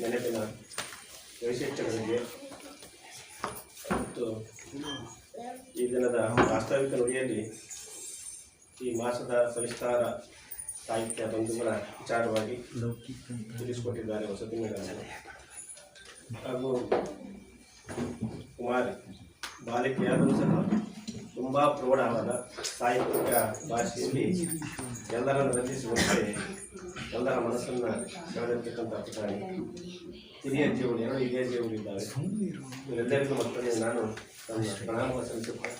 ನೆನಪಿನ ವೈಶಿಷ್ಟ್ಯಗಳಿಗೆ ಮತ್ತು ಈ ದಿನದ ವಾಸ್ತವಿಕ ನುಡಿಯಲ್ಲಿ ಈ ಮಾಸದ ಸವಿಸ್ತಾರ ಸಾಹಿತ್ಯ ಬಂಧುಗಳ ವಿಚಾರವಾಗಿ ತಿಳಿಸಿಕೊಟ್ಟಿದ್ದಾರೆ ವಸತಿ ಮೇಡಮ್ ಹಾಗೂ ಕುಮಾರಿ ಬಾಲಿಕೆಯಾದರೂ ಸಹ ತುಂಬ ಪ್ರೌಢವಾದ ಸಾಹಿತ್ಯಿಕ ಭಾಷೆಯಲ್ಲಿ ಎಲ್ಲರನ್ನು ರಂಜಿಸುವಂತೆ ಎಲ್ಲರ ಮನಸ್ಸನ್ನು ಸೆಳೆದಿರ್ತಕ್ಕಂಥ ಪುಟಾಣಿ ಹಿರಿಯ ಜೀವನ ಎರಡು ಹಿರಿಯ ಜೀವನಿದ್ದಾವೆ. ಇವರೆಲ್ಲರಿಗೂ ಮಕ್ಕಳಿಗೆ ನಾನು ನನ್ನ ಪ್ರಣಾಮ ಸಲ್ಲಿಸುತ್ತೇನೆ.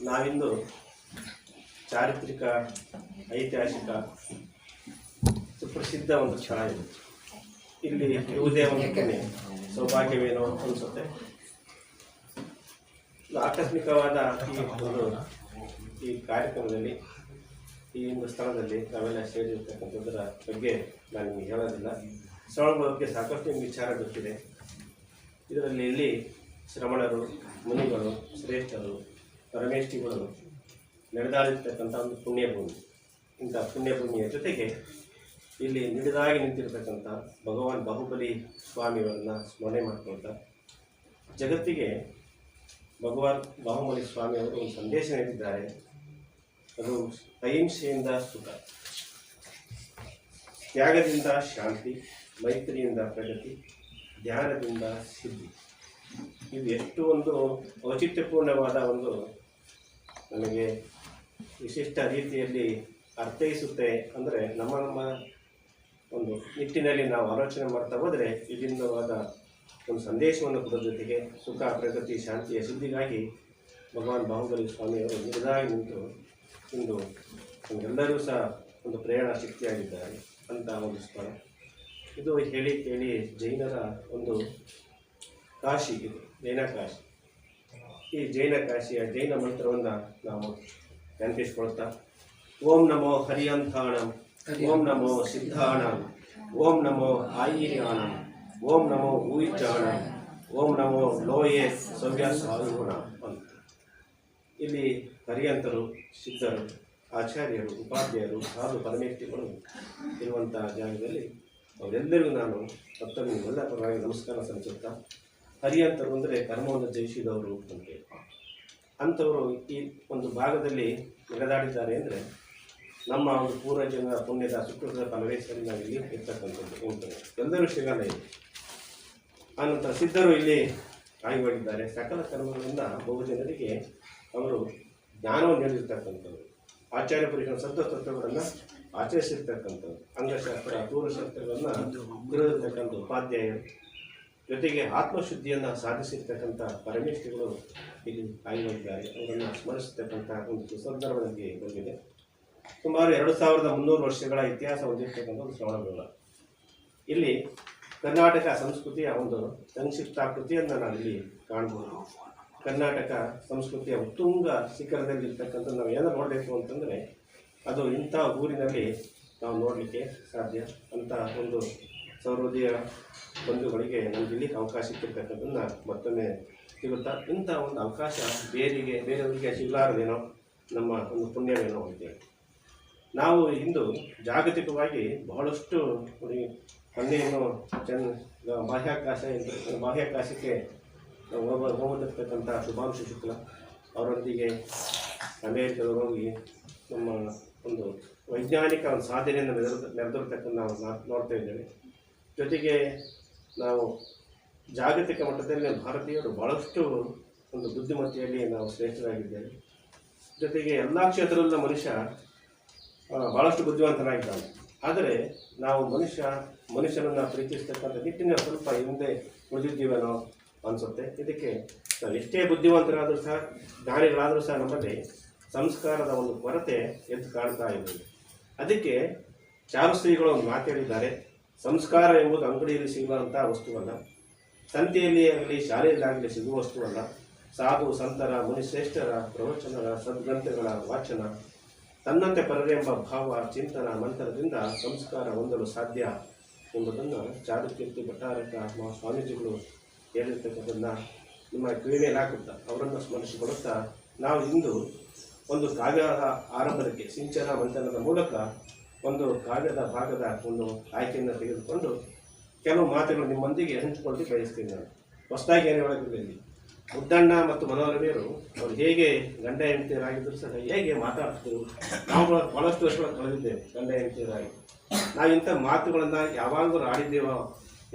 ನಾವಿಂದು ಚಾರಿತ್ರಿಕ ಐತಿಹಾಸಿಕ ಸುಪ್ರಸಿದ್ಧ ಒಂದು ಸ್ಥಳ ಇದೆ. ಇಲ್ಲಿ ಇರುವುದೇ ಒಂದು ಸೌಭಾಗ್ಯವೇನೋ ಅನಿಸುತ್ತೆ. ಆಕಸ್ಮಿಕವಾದ ಈ ಕಾರ್ಯಕ್ರಮದಲ್ಲಿ ಈ ಒಂದು ಸ್ಥಳದಲ್ಲಿ ನಾವೆಲ್ಲ ಸೇರಿರ್ತಕ್ಕಂಥದ್ದರ ಬಗ್ಗೆ ನಾನು ನಿಮಗೆ ಹೇಳೋದಿಲ್ಲ. ಸ್ಥಳಗಳ ಬಗ್ಗೆ ಸಾಕಷ್ಟು ನಿಮಗೆ ವಿಚಾರ ಗೊತ್ತಿದೆ. ಇದರಲ್ಲಿ ಇಲ್ಲಿ ಶ್ರಮಣರು, ಮುನಿಗಳು, ಶ್ರೇಷ್ಠರು, ಪರಮೇಷ್ಠಿಗಳು ನಡೆದಾಡಿರ್ತಕ್ಕಂಥ ಒಂದು ಪುಣ್ಯಭೂಮಿ. ಇಂಥ ಪುಣ್ಯಭೂಮಿಯ ಜೊತೆಗೆ ಇಲ್ಲಿ ನಿಡಿದಾಗಿ ನಿಂತಿರತಕ್ಕಂಥ ಭಗವಾನ್ ಬಾಹುಬಲಿ ಸ್ವಾಮಿಯವರನ್ನು ಸ್ಮರಣೆ ಮಾಡ್ಕೊಳ್ತಾ ಜಗತ್ತಿಗೆ ಭಗವಾನ್ ಬಾಹುಬಲಿ ಸ್ವಾಮಿಯವರು ಒಂದು ಸಂದೇಶ ನೀಡಿದ್ದಾರೆ. ಅದು ಅಹಿಂಸೆಯಿಂದ ಸುಖ, ತ್ಯಾಗದಿಂದ ಶಾಂತಿ, ಮೈತ್ರಿಯಿಂದ ಪ್ರಗತಿ, ಧ್ಯಾನದಿಂದ ಸಿದ್ಧಿ. ಇದು ಎಷ್ಟು ಒಂದು ಔಚಿತ್ಯಪೂರ್ಣವಾದ ಒಂದು ನಮಗೆ ವಿಶಿಷ್ಟ ರೀತಿಯಲ್ಲಿ ಅರ್ಥೈಸುತ್ತೆ ಅಂದರೆ ನಮ್ಮ ಒಂದು ನಿಟ್ಟಿನಲ್ಲಿ ನಾವು ಆಲೋಚನೆ ಮಾಡ್ತಾ ಹೋದರೆ ವಿಭಿನ್ನವಾದ ಒಂದು ಸಂದೇಶವನ್ನು ಕೊಡೋ ಜೊತೆಗೆ ಸುಖ, ಪ್ರಗತಿ, ಶಾಂತಿಯ ಸಿದ್ಧಿಗಾಗಿ ಭಗವಾನ್ ಬಾಹುಬಲಿ ಸ್ವಾಮಿಯವರು ನಿಜವಾಗಿ ನಿಂತು ಇಂದು ನಮಗೆಲ್ಲರೂ ಸಹ ಒಂದು ಪ್ರೇರಣಾ ಶಕ್ತಿಯಾಗಿದ್ದಾರೆ ಅಂತ ಒಂದು ಸ್ಥಳ ಇದು. ಹೇಳಿ ಕೇಳಿ ಜೈನರ ಒಂದು ಕಾಶಿ ಇದು, ಜೈನ ಕಾಶಿ. ಈ ಜೈನ ಕಾಶಿಯ ಜೈನ ಮಂತ್ರವನ್ನು ನಾವು ನೆನಪಿಸ್ಕೊಳ್ತಾ ಓಂ ನಮೋ ಹರಿಯಂಥಾಣಂ, ಓಂ ನಮೋ ಸಿದ್ಧಾಣಂ, ಓಂ ನಮೋ ಆಯಿರ್ಯಾಣಂ, ಓಂ ನಮೋ ಊಯಿಚಾಣಂ, ಓಂ ನಮೋ ಲೋಯೆ ಸವ್ಯ ಸಾಧುಗುಣ ಅಂತ. ಇಲ್ಲಿ ಹರಿಯಂತರು, ಸಿದ್ಧರು, ಆಚಾರ್ಯರು, ಉಪಾಧ್ಯಾಯರು, ಸಾಧು ಪರಮೇಷ್ಠಿಗಳು ಇರುವಂಥ ಜಾಗದಲ್ಲಿ ಅವರೆಲ್ಲರಿಗೂ ನಾನು ಮತ್ತೊಮ್ಮೆ ಎಲ್ಲ ಪರವಾಗಿ ನಮಸ್ಕಾರ ಸಲ್ಲಿಸುತ್ತಾ, ಹರಿಯಂತರು ಅಂದರೆ ಕರ್ಮವನ್ನು ಜಯಿಸಿದವರು ಅಂತೇಳಿ ಅಂಥವರು ಈ ಒಂದು ಭಾಗದಲ್ಲಿ ನಡೆದಾಡಿದ್ದಾರೆ ಅಂದರೆ ನಮ್ಮ ಒಂದು ಪೂರ್ವಜನ ಪುಣ್ಯದ ಸುಕೃತದ ಫಲವೇ ಸರಿ ನಾವಿಲ್ಲಿ ಇರ್ತಕ್ಕಂಥದ್ದು ಅಂತೇಳಿ ಎಲ್ಲರೂ ಸಿಗಲ್ಲ ಇಲ್ಲಿ. ಆನಂತರ ಸಿದ್ಧರು ಇಲ್ಲಿ ಆಯ್ವಾಗಿದ್ದಾರೆ. ಸಕಲ ಕರ್ಮಗಳಿಂದ ಬಹುಜನರಿಗೆ ಅವರು ಜ್ಞಾನವನ್ನು ನೀಡಿರ್ತಕ್ಕಂಥವ್ರು, ಆಚಾರ್ಯ ಪುರುಷನ ತತ್ವಗಳನ್ನು ಆಚರಿಸಿರ್ತಕ್ಕಂಥವ್ರು, ಅಂಗಶಾಸ್ತ್ರ ದೂರಶಾಸ್ತ್ರಗಳನ್ನು ತಿಳಿದಿರ್ತಕ್ಕಂಥ ಉಪಾಧ್ಯಾಯರು, ಜೊತೆಗೆ ಆತ್ಮಶುದ್ಧಿಯನ್ನು ಸಾಧಿಸಿರ್ತಕ್ಕಂಥ ಪರಮೇಷ್ಠಿಗಳು ಇಲ್ಲಿ ಆಯ್ವಾಗಿದ್ದಾರೆ. ಅವರನ್ನು ಸ್ಮರಿಸತಕ್ಕಂಥ ಒಂದು ಸಂದರ್ಭ ನನಗೆ ಬಂದಿದೆ. ಸುಮಾರು 2300 ವರ್ಷಗಳ ಇತಿಹಾಸ ಹೊಂದಿರತಕ್ಕಂಥ ಒಂದು ಶ್ರವಣಬೆಳಗೊಳ. ಇಲ್ಲಿ ಕರ್ನಾಟಕ ಸಂಸ್ಕೃತಿಯ ಒಂದು ಸಂಕ್ಷಿಪ್ತಾಕೃತಿಯನ್ನು ನಾವಿಲ್ಲಿ ಕಾಣ್ಬೋದು. ಕರ್ನಾಟಕ ಸಂಸ್ಕೃತಿಯ ಉತ್ತುಂಗ ಶಿಖರದಲ್ಲಿ ಇರ್ತಕ್ಕಂಥ ನಾವು ಏನೋ ನೋಡಬೇಕು ಅಂತಂದರೆ ಅದು ಇಂಥ ಊರಿನಲ್ಲಿ ನಾವು ನೋಡಲಿಕ್ಕೆ ಸಾಧ್ಯ ಅಂತ ಒಂದು ಸಹೃದಯ ಬಂಧುಗಳಿಗೆ ನಮಗಿಲ್ಲಿ ಅವಕಾಶ ಸಿಕ್ಕಿರ್ತಕ್ಕಂಥದ್ದನ್ನು ಮತ್ತೊಮ್ಮೆ ಸಿಗುತ್ತಾ. ಇಂಥ ಒಂದು ಅವಕಾಶ ಬೇರೆಯವರಿಗೆ ಸಿಗಲಾರದೇನೋ ನಮ್ಮ ಒಂದು ಪುಣ್ಯವೇನೋ ಹೋಗ್ತೇವೆ. ನಾವು ಇಂದು ಜಾಗತಿಕವಾಗಿ ಬಹಳಷ್ಟು ಮೊನ್ನೆಯನ್ನು ಬಾಹ್ಯಾಕಾಶಕ್ಕೆ ಹೋಗದಿರ್ತಕ್ಕಂಥ ಶುಭಾಂಶು ಶುಕ್ಲ ಅವರೊಂದಿಗೆ ಅಮೇರಿಕದವರು ಹೋಗಿ ನಮ್ಮ ಒಂದು ವೈಜ್ಞಾನಿಕ ಒಂದು ಸಾಧನೆಯನ್ನು ಮೆರೆದಿರ್ತಕ್ಕಂಥ ನಾವು ನೋಡ್ತಾ ಇದ್ದೇವೆ. ಜೊತೆಗೆ ನಾವು ಜಾಗತಿಕ ಮಟ್ಟದಲ್ಲಿ ಭಾರತೀಯರು ಭಾಳಷ್ಟು ಒಂದು ಬುದ್ಧಿಮತ್ತೆಯಲ್ಲಿ ನಾವು ಶ್ರೇಷ್ಠರಾಗಿದ್ದೇವೆ. ಜೊತೆಗೆ ಎಲ್ಲ ಕ್ಷೇತ್ರದಲ್ಲ ಮನುಷ್ಯ ಭಾಳಷ್ಟು ಬುದ್ಧಿವಂತನಾಗಿದ್ದಾನೆ. ಆದರೆ ನಾವು ಮನುಷ್ಯನನ್ನು ಪ್ರೀತಿಸ್ತಕ್ಕಂಥ ನಿಟ್ಟಿನ ಸ್ವಲ್ಪ ಹಿಂದೆ ಉಳಿದಿದ್ದೀವೇನೋ ಅನಿಸುತ್ತೆ. ಇದಕ್ಕೆ ನಾವು ಎಷ್ಟೇ ಬುದ್ಧಿವಂತರಾದರೂ ಸಹ, ಜ್ಞಾನಿಗಳಾದರೂ ಸಹ ನಮ್ಮಲ್ಲಿ ಸಂಸ್ಕಾರದ ಒಂದು ಕೊರತೆ ಎದ್ದು ಕಾಣ್ತಾ ಇದ್ದೀವಿ. ಅದಕ್ಕೆ ಚಾರುಶ್ರೀಗಳು ಒಂದು ಮಾತಾಡಿದ್ದಾರೆ, ಸಂಸ್ಕಾರ ಎಂಬುದು ಅಂಗಡಿಯಲ್ಲಿ ಸಿಗುವಂಥ ವಸ್ತುವಲ್ಲ, ಸಂತೆಯಲ್ಲಿ ಆಗಲಿ ಶಾಲೆಯಲ್ಲಾಗಲಿ ಸಿಗುವ ವಸ್ತುವಲ್ಲ. ಸಾಧು ಸಂತರ ಮುನಿಶ್ರೇಷ್ಠರ ಪ್ರವಚನಗಳ ಸದ್ಗ್ರಂಥಗಳ ವಾಚನ, ತನ್ನಂತೆ ಪರರೆಂಬ ಭಾವ, ಚಿಂತನ, ಮಂತ್ರದಿಂದ ಸಂಸ್ಕಾರ ಹೊಂದಲು ಸಾಧ್ಯ ಎಂಬುದನ್ನು ಚಾರುಕೀರ್ತಿ ಭಟ್ಟಾರಕ ಸ್ವಾಮೀಜಿಗಳು ಹೇಳಿರ್ತಕ್ಕಂಥದ್ದನ್ನು ನಿಮ್ಮ ಕಿವಿ ಮೇಲೆ ಹಾಕುತ್ತಾ ಅವರನ್ನು ಸ್ಮರಿಸಿಕೊಳ್ಳುತ್ತಾ ನಾವು ಇಂದು ಒಂದು ಕಾವ್ಯದ ಆರಂಭಕ್ಕೆ ಸಿಂಚನ ಮಂಥನದ ಮೂಲಕ ಒಂದು ಕಾವ್ಯದ ಭಾಗದ ಒಂದು ಆಯ್ಕೆಯನ್ನು ತೆಗೆದುಕೊಂಡು ಕೆಲವು ಮಾತುಗಳು ನಿಮ್ಮೊಂದಿಗೆ ಹಂಚಿಕೊಳ್ಳಿ ಬಯಸ್ತೀನಿ. ನಾನು ಹೊಸದಾಗಿ ಏನು ಹೇಳೋದಿಲ್ಲ ಇಲ್ಲಿ. ಮುದ್ದಣ್ಣ ಮತ್ತು ಮನೋರಮೆಯರು ಅವರು ಹೇಗೆ ಗಂಡ ಹೆಂಡತಿಯರಾಗಿದ್ದರೂ ಸಹ ಹೇಗೆ ಮಾತಾಡ್ತಿದ್ರು. ನಾವು ಬಹಳಷ್ಟು ವರ್ಷಗಳು ಕಳೆದಿದ್ದೇವೆ ಗಂಡ ಹೆಂಡತಿಯರಾಗಿ. ನಾವು ಇಂಥ ಮಾತುಗಳನ್ನು ಯಾವಾಗಲೂ ಆಡಿದ್ದೇವೋ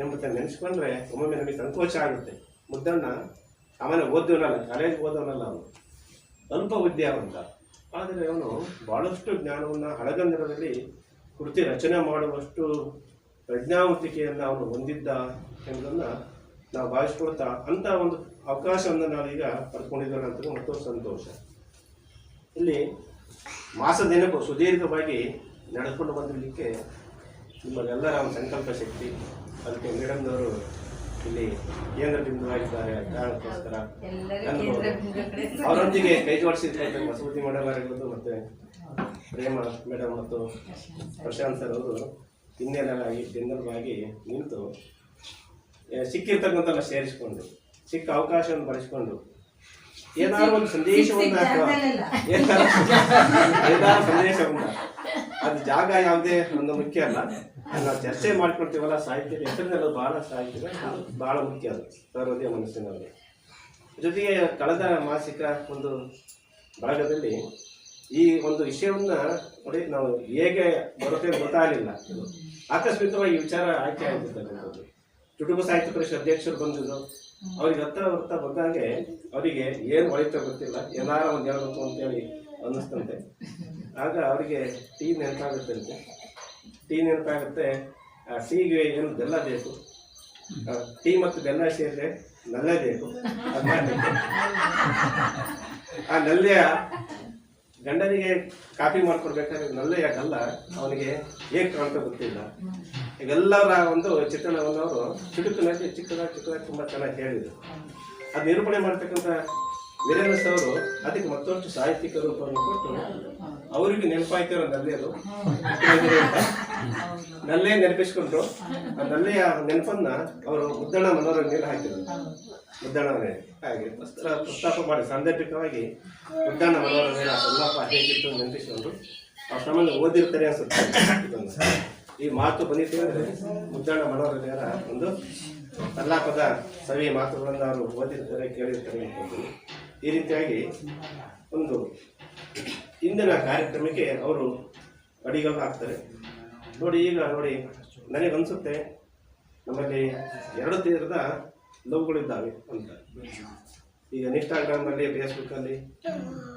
ಎಂಬುದನ್ನು ನೆನೆಸ್ಕೊಂಡ್ರೆ ಒಮ್ಮೊಮ್ಮೆ ನಮಗೆ ಸಂಕೋಚ ಆಗುತ್ತೆ. ಮುದ್ದಣ್ಣ ಅವನ ಓದೋನಲ್ಲ, ಕಾಲೇಜ್ ಓದೋನಲ್ಲ, ಅವನು ಅಲ್ಪ ವಿದ್ಯಾವಂತ. ಆದರೆ ಅವನು ಭಾಳಷ್ಟು ಜ್ಞಾನವನ್ನು ಹಳಗನ್ನಡದಲ್ಲಿ ಕೃತಿ ರಚನೆ ಮಾಡುವಷ್ಟು ಪ್ರಜ್ಞಾವಂತಿಕೆಯನ್ನು ಅವನು ಹೊಂದಿದ್ದ ಎಂಬುದನ್ನು ನಾವು ಭಾವಿಸ್ಕೊಳ್ತಾ ಅಂಥ ಒಂದು ಅವಕಾಶವನ್ನು ನಾವೀಗ ಪಡ್ಕೊಂಡಿದ್ದೇವೆ ಅಂತ ಮತ್ತೊಂದು ಸಂತೋಷ. ಇಲ್ಲಿ ಮಾಸ ನೆನಪು ಸುದೀರ್ಘವಾಗಿ ನಡೆದುಕೊಂಡು ಬಂದಿರಲಿಕ್ಕೆ ನಿಮ್ಮಲ್ಲೆಲ್ಲರ ಒಂದು ಸಂಕಲ್ಪ ಶಕ್ತಿ, ಅದಕ್ಕೆ ಮೇಡಮ್ನವರು ಇಲ್ಲಿ ಕೇಂದ್ರ ಬಿಂದುವಾಗಿದ್ದಾರೆ. ಕಾರಣಕ್ಕೋಸ್ಕರ ಅವರೊಂದಿಗೆ ಕೈ ಜೋಡಿಸಿದ್ದಾರೆ ಬಸವತಿ ಮೇಡಮ್ ಆಗಿರ್ಬೋದು, ಮತ್ತು ಪ್ರೇಮ ಮೇಡಮ್ ಮತ್ತು ಪ್ರಶಾಂತ್ ಸರ್ ಅವರು ಹಿನ್ನೆಲೆಯಾಗಿ ಬೆನ್ನೆಲುಬಾಗಿ ನಿಂತು ಸಿಕ್ಕಿರ್ತಕ್ಕಂಥ ಸೇರಿಸಿಕೊಂಡು ಸಿಕ್ಕ ಅವಕಾಶವನ್ನು ಬಳಸಿಕೊಂಡು ಏನಾದ್ರು ಒಂದು ಸಂದೇಶವನ್ನು ಅಥವಾ ಏನಾದ್ರು ಸಂದೇಶವನ್ನು, ಅದು ಜಾಗ ಯಾವುದೇ ಒಂದು ಮುಖ್ಯ ಅಲ್ಲ. ನಾವು ಚರ್ಚೆ ಮಾಡ್ಕೊಳ್ತೀವಲ್ಲ, ಸಾಹಿತ್ಯದ ಹೆಸರಿನೆಲ್ಲ ಭಾಳ ಸಾಹಿತ್ಯ ಭಾಳ ಮುಖ್ಯ, ಅದು ಸರ್ವೋದಯ ಮನಸ್ಸಿನಲ್ಲಿ. ಜೊತೆಗೆ ಕಳೆದ ಮಾಸಿಕ ಒಂದು ಬಳಗದಲ್ಲಿ ಈ ಒಂದು ವಿಷಯವನ್ನ ನೋಡಿ ನಾವು ಹೇಗೆ ಬರುತ್ತೆ ಗೊತ್ತಾಗಲಿಲ್ಲ. ಆಕಸ್ಮಿಕವಾಗಿ ಈ ವಿಚಾರ ಆಯ್ಕೆ ಆಗಿರ್ತಕ್ಕಂಥದ್ದು. ಚುಟುಕು ಸಾಹಿತ್ಯ ಪರಿಷತ್ ಅಧ್ಯಕ್ಷರು ಬಂದಿದ್ರು. ಅವ್ರಿಗೆ ಹತ್ರ ಬಂದಾಗೆ ಅವರಿಗೆ ಏನು ಹೊಳಿತ ಗೊತ್ತಿಲ್ಲ, ಏನಾರ ಒಂದು ಹೇಳ್ಬೇಕು ಅಂತೇಳಿ ಅನ್ನಿಸ್ತಂತೆ. ಆಗ ಅವರಿಗೆ ಟೀ ನೆನಪಾಗುತ್ತಂತೆ. ಟೀ ನೆನಪಾಗುತ್ತೆ. ಆ ಟೀಗೆ ಏನು ಬೆಲ್ಲ ಬೇಕು, ಟೀ ಮತ್ತು ಬೆಲ್ಲ ಸೇರಿದ್ರೆ ನಲ್ಲೆ ಬೇಕು. ಅದು ಮಾಡಲಿಕ್ಕೆ ಆ ನಲ್ಲೆಯ ಗಂಡನಿಗೆ ಕಾಫಿ ಮಾಡ್ಕೊಡ್ಬೇಕಾದ್ರೆ ನಲ್ಲೆಯ ಗಲ್ಲ ಅವನಿಗೆ ಹೇಗೆ ಕಾಣ್ತಾ ಗೊತ್ತಿಲ್ಲ. ಈಗೆಲ್ಲರ ಒಂದು ಚಿತ್ರಣವನ್ನು ಅವರು ಚುಟುಕಿನಲ್ಲಿ ಚಿಕ್ಕದಾಗಿ ತುಂಬ ಚೆನ್ನಾಗಿ ಹೇಳಿದರು. ಅದು ನಿರೂಪಣೆ ಮಾಡ್ತಕ್ಕಂಥ ವೀರೇಂದ್ರ ಅವರು ಅದಕ್ಕೆ ಮತ್ತಷ್ಟು ಸಾಹಿತ್ಯಿಕ ರೂಪವನ್ನು ಕೊಟ್ಟು ಅವರಿಗೆ ನೆನಪಾಯ್ತಿರೋ ನಲ್ಲೆಯದು ನಲ್ಲೆ ನೆನಪಿಸ್ಕೊಂಡ್ರು. ಆ ನಲ್ಲೆಯ ನೆನಪನ್ನ ಅವರು ಮುದ್ದಣ್ಣ ಮನೋರಮೆ ಮೇಲೆ ಹಾಕಿದರು. ಮುದ್ದಣ್ಣವೇ ಹಾಗೆ ಪ್ರಸ್ತಾಪ ಮಾಡಿ ಸಾಂದರ್ಭಿಕವಾಗಿ ಮುದ್ದಣ್ಣ ಮನೋರಮೆ ಸಲ್ಲಾಪ ಹೇಗಿತ್ತು ನೆನಪಿಸಿಕೊಂಡು ಅವ್ರ ಸಂಬಂಧ ಓದಿರ್ತಾರೆ ಅನ್ಸುತ್ತೆ. ಈ ಮಾತು ಬಂದಿತ್ತು ಅಂದರೆ ಮುದ್ದಣ್ಣ ಮನೋರಮೆಯರ ಒಂದು ಸಲ್ಲಾಪದ ಸವಿ ಮಾತುಗಳನ್ನು ಅವರು ಓದಿರ್ತಾರೆ, ಕೇಳಿರ್ತಾರೆ ಅನ್ಕೊಳ್ತೀನಿ. ಈ ರೀತಿಯಾಗಿ ಒಂದು ಇಂದಿನ ಕಾರ್ಯಕ್ರಮಕ್ಕೆ ಅವರು ಅಡಿಗಲ್ಲು ಹಾಕ್ತಾರೆ. ನೋಡಿ, ಈಗ ನೋಡಿ ನನಗನ್ಸುತ್ತೆ ನಮ್ಮಲ್ಲಿ 2 ಥರದ ಲವ್ಗಳಿದ್ದಾವೆ ಅಂತ. ಈಗ ಇನ್ಸ್ಟಾಗ್ರಾಮಲ್ಲಿ, ಫೇಸ್ಬುಕ್ಕಲ್ಲಿ,